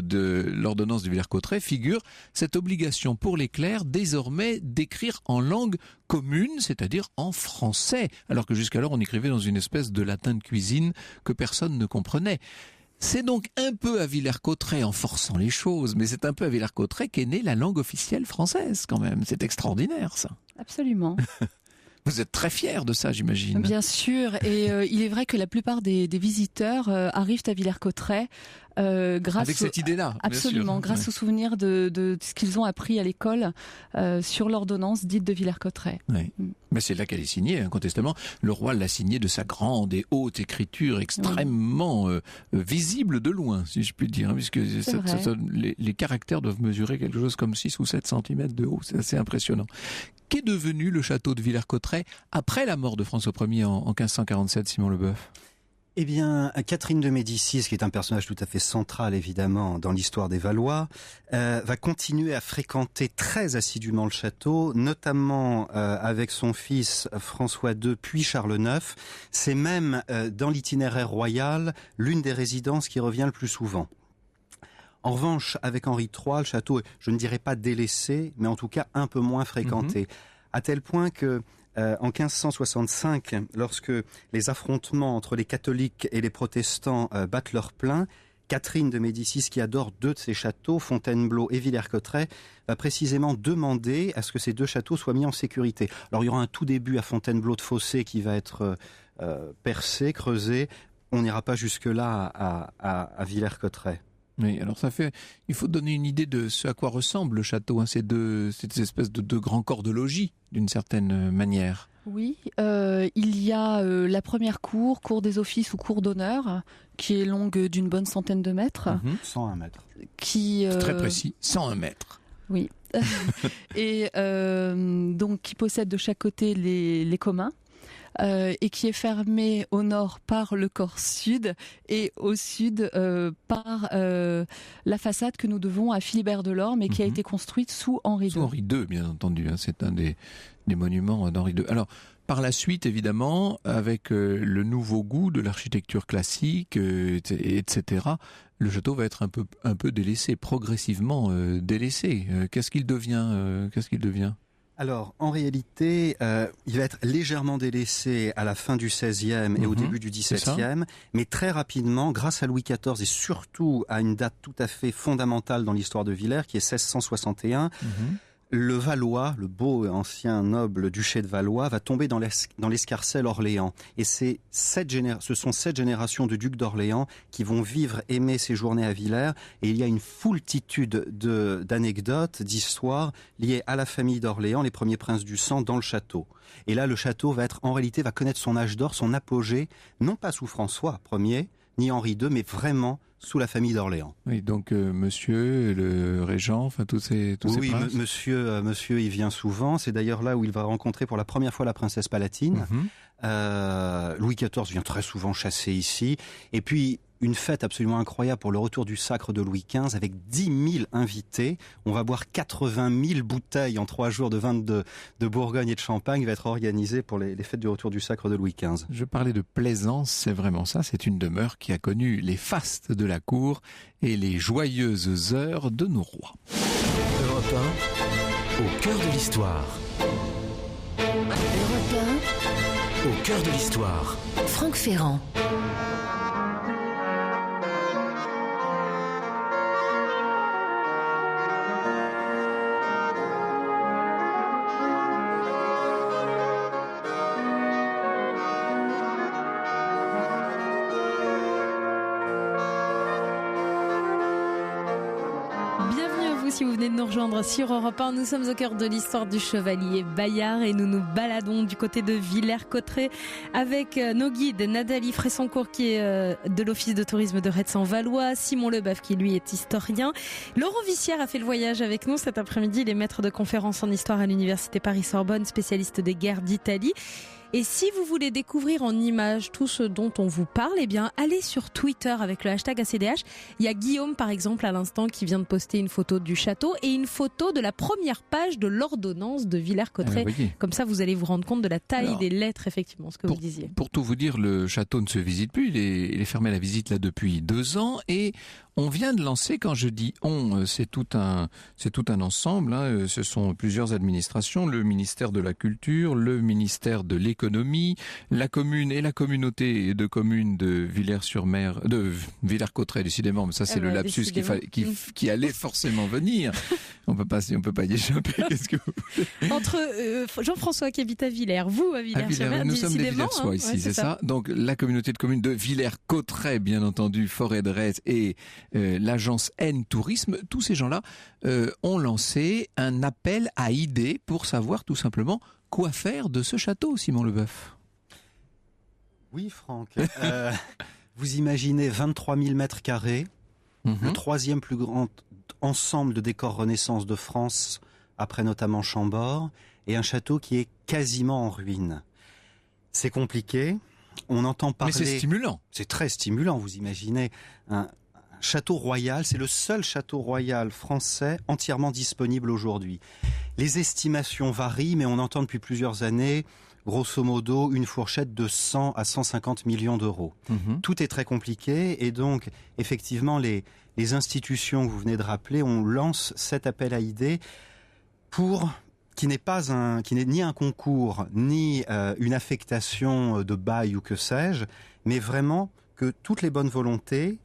de l'ordonnance de Villers-Cotterêts figure cette obligation pour les clercs désormais d'écrire en langue commune, c'est-à-dire en français, alors que jusqu'alors on écrivait dans une espèce de latin de cuisine que personne ne comprenait. C'est donc un peu à Villers-Cotterêts, en forçant les choses, mais c'est un peu à Villers-Cotterêts qu'est née la langue officielle française quand même. C'est extraordinaire ça. Absolument. Vous êtes très fiers de ça, j'imagine. Bien sûr, et il est vrai que la plupart des visiteurs arrivent à Villers-Cotterêts grâce avec cette idée-là. Absolument, grâce au souvenir de ce qu'ils ont appris à l'école sur l'ordonnance dite de Villers-Cotterêts. Oui. Mais c'est là qu'elle est signée, incontestablement. Le roi l'a signée de sa grande et haute écriture extrêmement visible de loin, si je puis dire, puisque les caractères doivent mesurer quelque chose comme 6 ou 7 cm de haut. C'est assez impressionnant. Qu'est devenu le château de Villers-Cotterêts après la mort de François Ier en 1547, Simon Leboeuf ? Eh bien, Catherine de Médicis, qui est un personnage tout à fait central, évidemment, dans l'histoire des Valois, va continuer à fréquenter très assidûment le château, notamment avec son fils François II, puis Charles IX. C'est même, dans l'itinéraire royal, l'une des résidences qui revient le plus souvent. En revanche, avec Henri III, le château, je ne dirais pas délaissé, mais en tout cas un peu moins fréquenté. À tel point que, en 1565, lorsque les affrontements entre les catholiques et les protestants battent leur plein, Catherine de Médicis, qui adore 2 de ces châteaux, Fontainebleau et Villers-Cotterêts, va précisément demander à ce que ces 2 châteaux soient mis en sécurité. Alors il y aura un tout début à Fontainebleau de fossé qui va être percé, creusé. On n'ira pas jusque-là à Villers-Cotterêts. Oui, alors il faut donner une idée de ce à quoi ressemble le château, hein, ces espèces de 2 grands corps de logis, d'une certaine manière. Oui, il y a la première cour des offices ou cour d'honneur, qui est longue d'une bonne centaine de mètres. 101 mètres. C'est très précis, 101 mètres. Oui, et donc qui possède de chaque côté les communs. Et qui est fermé au nord par le corps sud et au sud par la façade que nous devons à Philibert Delorme et qui a été construite sous Henri II. Sous Henri II, bien entendu, hein, c'est un des monuments d'Henri II. Alors, par la suite, évidemment, avec le nouveau goût de l'architecture classique, etc., le château va être un peu délaissé, progressivement délaissé. Qu'est-ce qu'il devient Alors, en réalité, il va être légèrement délaissé à la fin du XVIe et au début du XVIIe, mais très rapidement, grâce à Louis XIV et surtout à une date tout à fait fondamentale dans l'histoire de Villers, qui est 1661, le Valois, le beau et ancien noble duché de Valois, va tomber dans l'escarcelle Orléans. Et ce sont 7 générations de ducs d'Orléans qui vont vivre, aimer, séjourner à Villers. Et il y a une foultitude d'anecdotes, d'histoires liées à la famille d'Orléans, les premiers princes du sang, dans le château. Et là, le château va connaître son âge d'or, son apogée, non pas sous François Ier, ni Henri II, mais vraiment sous la famille d'Orléans. Oui, donc monsieur, le régent, enfin tous ces princes. Oui, monsieur, il vient souvent. C'est d'ailleurs là où il va rencontrer pour la première fois la princesse Palatine. Louis XIV vient très souvent chasser ici. Et puis, une fête absolument incroyable pour le retour du sacre de Louis XV avec 10 000 invités. On va boire 80 000 bouteilles en 3 jours de vin de Bourgogne et de Champagne va être organisée pour les fêtes du retour du sacre de Louis XV. Je parlais de plaisance, c'est vraiment ça. C'est une demeure qui a connu les fastes de la cour et les joyeuses heures de nos rois. Europe 1, au cœur de l'histoire. Europe 1, au cœur de l'histoire. Franck Ferrand. si vous venez de nous rejoindre sur Europe 1. Nous sommes au cœur de l'histoire du chevalier Bayard et nous nous baladons du côté de Villers-Cotterêts avec nos guides Nathalie Fressancourt qui est de l'Office de tourisme de Retz-en-Valois, Simon Leboeuf qui lui est historien. Laurent Vissière a fait le voyage avec nous cet après-midi. Il est maître de conférences en histoire à l'Université Paris-Sorbonne, spécialiste des guerres d'Italie. Et si vous voulez découvrir en images tout ce dont on vous parle, eh bien, allez sur Twitter avec le hashtag ACDH. Il y a Guillaume, par exemple, à l'instant, qui vient de poster une photo du château et une photo de la première page de l'ordonnance de Villers-Cotterêts. Comme ça, vous allez vous rendre compte de la taille des lettres, effectivement, ce que vous disiez. Pour tout vous dire, le château ne se visite plus. Il est fermé à la visite là depuis 2 ans et on vient de lancer, quand je dis on, c'est tout un ensemble, hein, ce sont plusieurs administrations, le ministère de la Culture, le ministère de l'Économie, la commune et la communauté de communes de Villers-sur-Mer, de Villers-Cotterêts décidément, mais ça c'est le lapsus qui allait forcément venir. On peut pas y échapper. Qu'est-ce que vous voulez ? Entre Jean-François qui habite à Villers, vous à Villers-sur-Mer, nous sommes des Villersois ici, c'est ça. Donc la communauté de communes de Villers-Cotterêts, bien entendu, Forêt de Retz et l'agence N Tourisme, tous ces gens-là ont lancé un appel à idées pour savoir tout simplement quoi faire de ce château, Simon Leboeuf. Oui, Franck. Vous imaginez 23 000 mètres carrés, le 3e plus grand ensemble de décors Renaissance de France, après notamment Chambord, et un château qui est quasiment en ruine. C'est compliqué, on entend parler... Mais c'est stimulant. C'est très stimulant, vous imaginez un château royal, c'est le seul château royal français entièrement disponible aujourd'hui. Les estimations varient, mais on entend depuis plusieurs années, grosso modo, une fourchette de 100 à 150 millions d'euros. Tout est très compliqué et donc, effectivement, les institutions que vous venez de rappeler, on lance cet appel à idées qui n'est ni un concours, ni une affectation de bail ou que sais-je, mais vraiment que toutes les bonnes volontés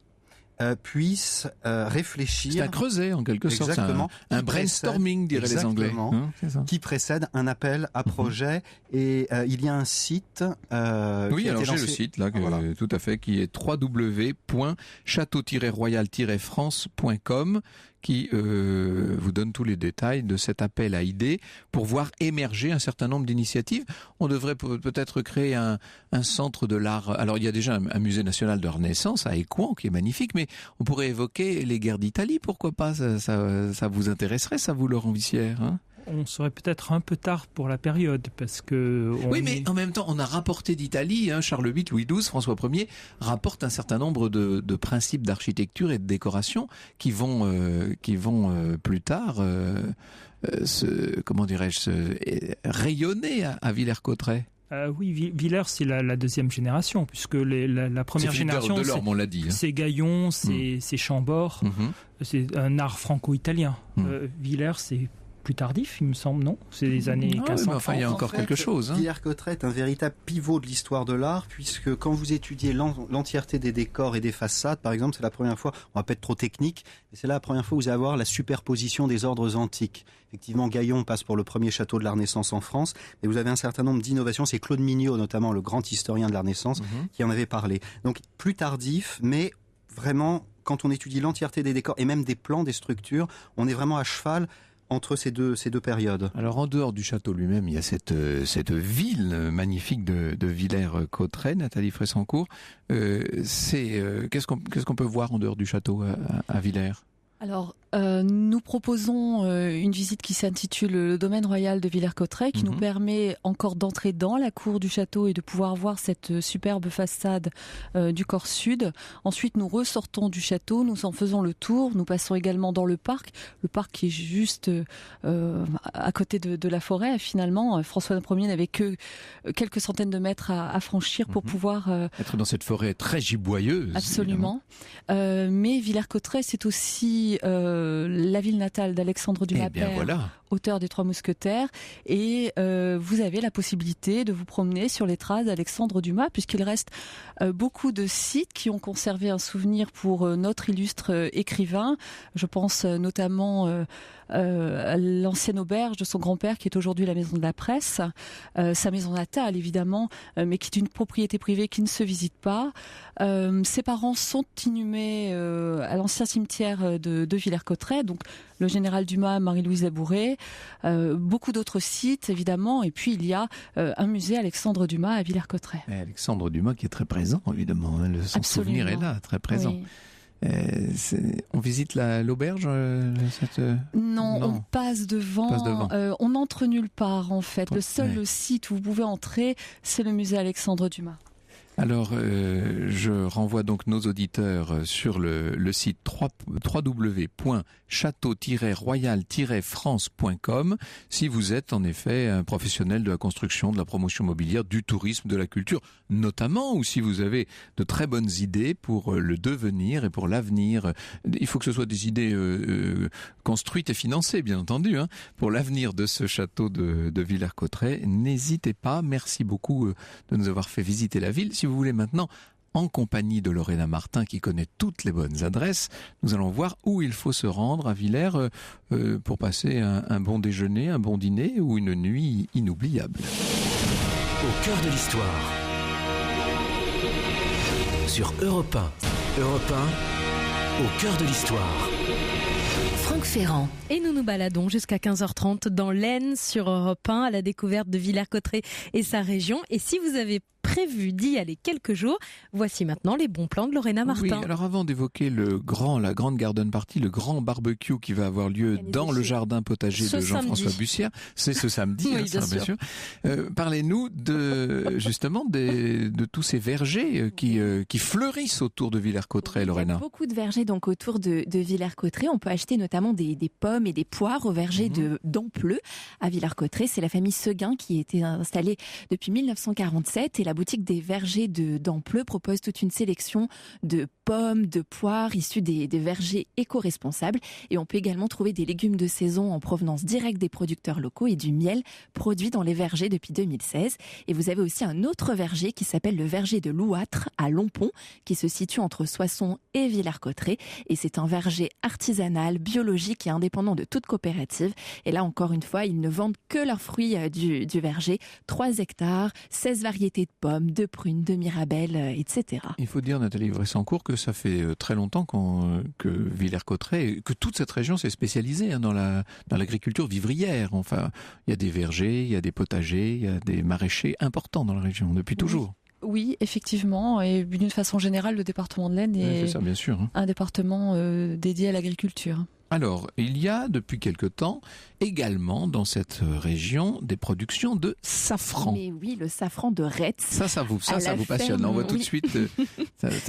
puissent réfléchir. C'est un creuset en quelque sorte. Exactement. Un brainstorming, diraient les Anglais. Qui précède un appel à projet. Et il y a un site. Oui, alors j'ai le site là, tout à fait, qui est www.château-royal-france.com qui vous donne tous les détails de cet appel à idées pour voir émerger un certain nombre d'initiatives. On devrait peut-être créer un centre de l'art. Alors il y a déjà un musée national de Renaissance à Écouen qui est magnifique, mais on pourrait évoquer les guerres d'Italie. Pourquoi pas ? Ça vous intéresserait, ça vous, Laurent Vissière, hein ? On serait peut-être un peu tard pour la période parce que... mais en même temps, on a rapporté d'Italie, Charles VIII, Louis XII, François Ier rapportent un certain nombre de principes d'architecture et de décoration qui vont plus tard, rayonner à Villers-Cotterêts. Oui, Villers, c'est la deuxième génération, puisque la première génération, on l'a dit, c'est Gaillon, c'est Chambord, c'est un art franco-italien. Villers, c'est plus tardif, il me semble, non ? C'est les années 1500. Enfin, il y a encore quelque chose. Villers-Cotterêts est un véritable pivot de l'histoire de l'art, puisque quand vous étudiez l'entièreté des décors et des façades, par exemple, c'est la première fois, on va pas être trop technique, mais c'est là la première fois où vous allez avoir la superposition des ordres antiques. Effectivement, Gaillon passe pour le premier château de la Renaissance en France, mais vous avez un certain nombre d'innovations. C'est Claude Mignot, notamment le grand historien de la Renaissance, qui en avait parlé. Donc, plus tardif, mais vraiment, quand on étudie l'entièreté des décors et même des plans, des structures, on est vraiment à cheval entre ces deux périodes. Alors en dehors du château lui-même, il y a cette ville magnifique de Villers-Cotterêts, Nathalie Fressancourt. Qu'est-ce qu'on peut voir en dehors du château à Villers ? Alors, nous proposons une visite qui s'intitule le domaine royal de Villers-Cotterêts, qui nous permet encore d'entrer dans la cour du château et de pouvoir voir cette superbe façade du corps sud. Ensuite, nous ressortons du château, nous en faisons le tour, nous passons également dans le parc qui est juste à côté de la forêt. Finalement, François Ier n'avait que quelques centaines de mètres à franchir pour pouvoir... être dans cette forêt très giboyeuse. Absolument. Mais Villers-Cotterêts, c'est aussi la ville natale d'Alexandre Dumas-Père, auteur des Trois Mousquetaires, et vous avez la possibilité de vous promener sur les traces d'Alexandre Dumas, puisqu'il reste beaucoup de sites qui ont conservé un souvenir pour notre illustre écrivain. Je pense notamment à l'ancienne auberge de son grand-père, qui est aujourd'hui la Maison de la Presse, sa maison natale évidemment, mais qui est une propriété privée qui ne se visite pas. Ses parents sont inhumés à l'ancien cimetière de Villers-Cotterêts, donc le général Dumas, Marie-Louise Labouré, beaucoup d'autres sites évidemment, et puis il y a un musée Alexandre Dumas à Villers-Cotterêts. Et Alexandre Dumas qui est très présent évidemment, son souvenir est là, très présent. Oui. On visite l'auberge Non, on passe devant. On n'entre nulle part en fait. Le seul site où vous pouvez entrer, c'est le musée Alexandre Dumas. Alors, je renvoie donc nos auditeurs sur le site www.château-royal-france.com si vous êtes en effet un professionnel de la construction, de la promotion immobilière, du tourisme, de la culture, notamment, ou si vous avez de très bonnes idées pour le devenir et pour l'avenir. Il faut que ce soit des idées construites et financées, bien entendu, pour l'avenir de ce château de Villers-Cotterêts. N'hésitez pas. Merci beaucoup de nous avoir fait visiter la ville. Si vous voulez maintenant, en compagnie de Lorena Martin qui connaît toutes les bonnes adresses, nous allons voir où il faut se rendre à Villers pour passer un bon déjeuner, un bon dîner ou une nuit inoubliable. Au cœur de l'histoire. Sur Europe 1. Europe 1, au cœur de l'histoire. Franck Ferrand. Et nous nous baladons jusqu'à 15h30 dans l'Aisne sur Europe 1 à la découverte de Villers-Cotterêts et sa région. Et si vous avez prévu d'y aller quelques jours, voici maintenant les bons plans de Lorena Martin. Oui, alors avant d'évoquer la grande garden party, le grand barbecue qui va avoir lieu dans le jardin potager de Jean-François Bussière, c'est ce samedi, oui, bien sûr. Parlez-nous justement de tous ces vergers qui fleurissent autour de Villers-Cotterêts, Lorena. Il y a beaucoup de vergers donc autour de Villers-Cotterêts. On peut acheter notamment des pommes et des poires au verger d'Ampleux à Villers-Cotterêts. C'est la famille Seguin qui était installée depuis 1947 et la boutique des vergers d'Ampleux propose toute une sélection de pommes, de poires issues des vergers éco-responsables. Et on peut également trouver des légumes de saison en provenance directe des producteurs locaux et du miel produit dans les vergers depuis 2016. Et vous avez aussi un autre verger qui s'appelle le verger de Louâtre à Lompont, qui se situe entre Soissons et Villers-Cotterêts. Et c'est un verger artisanal, biologique et indépendant de toute coopérative. Et là, encore une fois, ils ne vendent que leurs fruits du verger. 3 hectares, 16 variétés de pommes, de prunes, de mirabelles, etc. Il faut dire, Nathalie Vressancourt, que ça fait très longtemps que Villers-Cotterêts, que toute cette région s'est spécialisée dans l'agriculture vivrière. Enfin, il y a des vergers, il y a des potagers, il y a des maraîchers importants dans la région depuis toujours. Oui, effectivement, et d'une façon générale, le département de l'Aisne est bien sûr, un département dédié à l'agriculture. Alors, il y a depuis quelque temps également dans cette région des productions de safran. Mais oui, le safran de Retz. Ça vous passionne. On voit tout de suite.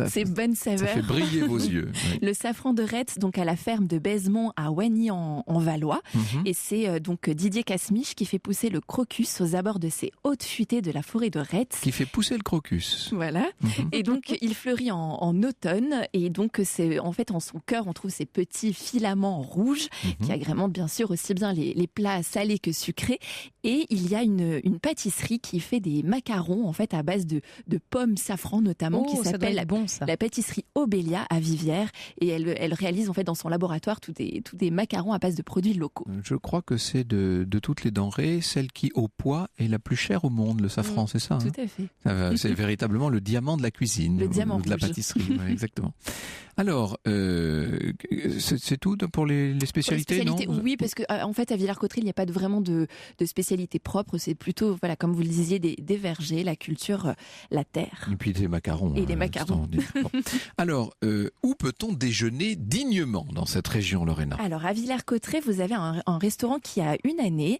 C'est bonne saveur. Ça fait briller vos yeux. Oui. Le safran de Retz, donc à la ferme de Baisemont à Oigny en Valois. Et c'est donc Didier Casmiche qui fait pousser le crocus aux abords de ces hautes futaies de la forêt de Retz. Qui fait pousser le crocus. Voilà. Et donc, il fleurit en automne. Et donc, en fait, en son cœur, on trouve ces petits filaments rouges qui agrémentent bien sûr aussi bien les plats salés que sucrés. Et il y a une pâtisserie qui fait des macarons en fait à base de pommes safran notamment, qui s'appelle la pâtisserie Obélia à Vivières. Et elle réalise en fait dans son laboratoire tous des macarons à base de produits locaux. Je crois que c'est de toutes les denrées celle qui au poids est la plus chère au monde, le safran, c'est ça? Tout à fait. C'est véritablement le diamant de la cuisine, le diamant de la pâtisserie. Ouais, exactement. Alors, c'est tout pour les spécialités, non? Oui, parce que en fait à Villers-Cotterêts il n'y a pas vraiment de spécialité propre. C'est plutôt, voilà, comme vous le disiez, des vergers, la culture, la terre. Et puis des macarons. Et des macarons. Bon. Alors, où peut-on déjeuner dignement dans cette région, Lorena? Alors, à Villers-Cotterêts, vous avez un restaurant qui a une année,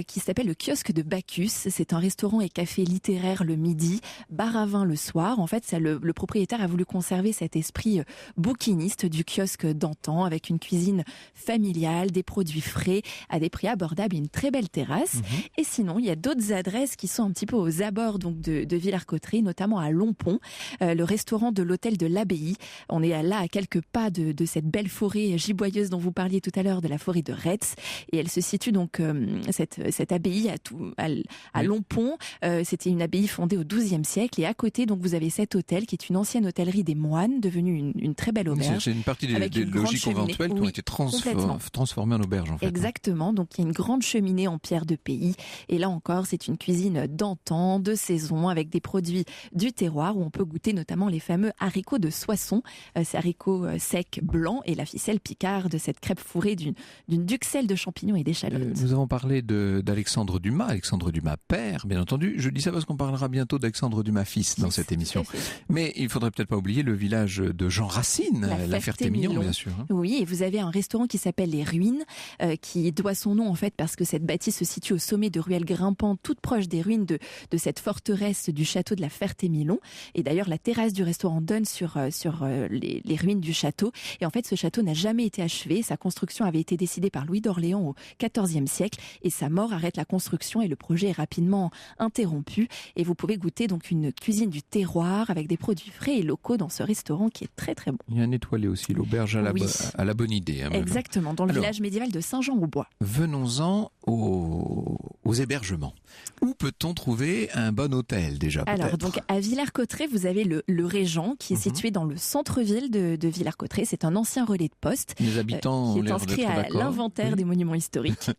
qui s'appelle le kiosque de Bacchus. C'est un restaurant et café littéraire le midi, bar à vin le soir. En fait, le propriétaire a voulu conserver cet esprit bouquiniste du kiosque d'antan, avec une cuisine familiale, des produits frais, à des prix abordables et une très belle terrasse. Et sinon, il y a d'autres adresses qui sont un petit peu aux abords donc de Villers-Cotterêts, notamment à Lompont, le restaurant de l'hôtel de l'Abbaye. On est là à quelques pas de cette belle forêt giboyeuse dont vous parliez tout à l'heure, de la forêt de Retz. Et elle se situe donc, cette abbaye à Lompont. C'était une abbaye fondée au XIIe siècle. Et à côté, donc, vous avez cet hôtel qui est une ancienne hôtellerie des moines, devenue une très belle auberge. C'est une partie des logis conventuels qui ont été transformés en auberge, en fait. Exactement. Donc, il y a une grande cheminée en pierre de pays. Et là encore, c'est une cuisine d'antan, de saison, avec des produits du terroir, où on peut goûter notamment les fameux haricots de Soissons. Ces haricots secs blancs et la ficelle Picard de cette crêpe fourrée d'une duxelle de champignons et d'échalotes. Nous avons parlé d'Alexandre Dumas père, bien entendu. Je dis ça parce qu'on parlera bientôt d'Alexandre Dumas fils dans cette émission. Mais il faudrait peut-être pas oublier le village de Jean Racine, la Ferté-Milon, bien sûr. Oui, et vous avez un restaurant qui s'appelle Les Ruines, qui doit son nom en fait parce que cette bâtisse se situe au sommet de ruelles grimpantes, toute proche des ruines de cette forteresse du château de la Ferté-Milon. Et d'ailleurs, la terrasse du restaurant donne sur les ruines du château. Et en fait, ce château n'a jamais été achevé. Sa construction avait été décidée par Louis d'Orléans au XIVe siècle. Et sa mort arrête la construction et le projet est rapidement interrompu. Et vous pouvez goûter donc une cuisine du terroir avec des produits frais et locaux dans ce restaurant qui est très très bon. Il y a un étoilé aussi, l'auberge à la bonne idée. Hein, exactement, dans le village médiéval de Saint-Jean-au-Bois. Venons-en aux hébergements. Où peut-on trouver un bon hôtel déjà? Alors donc à Villers-Cotterêts, vous avez le Régent qui est situé dans le centre-ville de Villers-Cotterêts. C'est un ancien relais de poste. Les habitants qui est inscrit à l'inventaire des monuments historiques.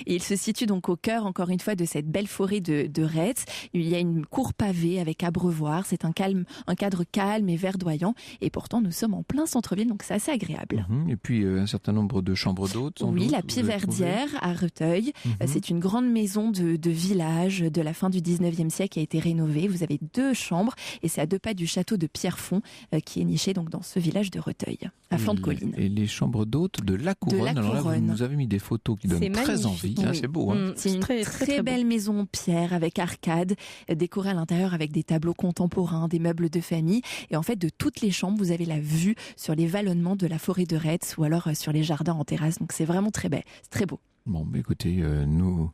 Et il se situe donc au cœur, encore une fois, de cette belle forêt de Retz. Il y a une cour pavée avec abreuvoir. C'est un cadre calme et verdoyant. Et pourtant, nous sommes en plein centre-ville, donc c'est assez agréable. Et puis un certain nombre de chambres d'hôtes. Oui, la Piverdière à Reteuil. C'est une grande maison de village de la fin du 19e siècle qui a été rénovée. Vous avez 2 chambres et c'est à 2 pas du château de Pierrefonds qui est niché donc dans ce village de Reteuil, à flanc de colline. Et les chambres d'hôtes de la Couronne. Alors là, vous nous avez mis des photos qui donnent très envie. Oui. C'est beau. C'est une très belle maison en pierre avec arcade, décorée à l'intérieur avec des tableaux contemporains, des meubles de famille. Et en fait, de toutes les chambres, vous avez la vue sur les vallonnements de la forêt de Retz ou alors sur les jardins en terrasse. Donc c'est vraiment très belle, c'est très beau. Bon, écoutez, nous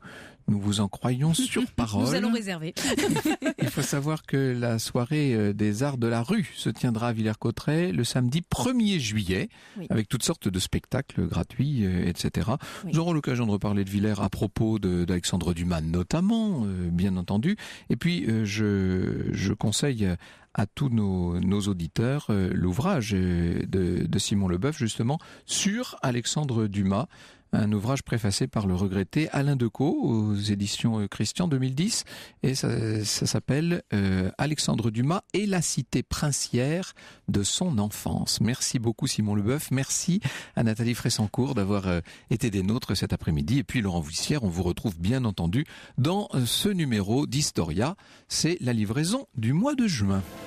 vous en croyons sur parole. Nous allons réserver. Il faut savoir que la soirée des arts de la rue se tiendra à Villers-Cotterêts le samedi 1er juillet, avec toutes sortes de spectacles gratuits, etc. Nous aurons l'occasion de reparler de Villers à propos d'Alexandre Dumas notamment, bien entendu. Et puis, je conseille à tous nos auditeurs l'ouvrage de Simon Leboeuf, justement, sur Alexandre Dumas. Un ouvrage préfacé par le regretté Alain Decaux aux éditions Christian 2010 et ça s'appelle Alexandre Dumas et la cité princière de son enfance. Merci beaucoup Simon Leboeuf, merci à Nathalie Fressancourt d'avoir été des nôtres cet après-midi et puis Laurent Vuissière, on vous retrouve bien entendu dans ce numéro d'Historia, c'est la livraison du mois de juin.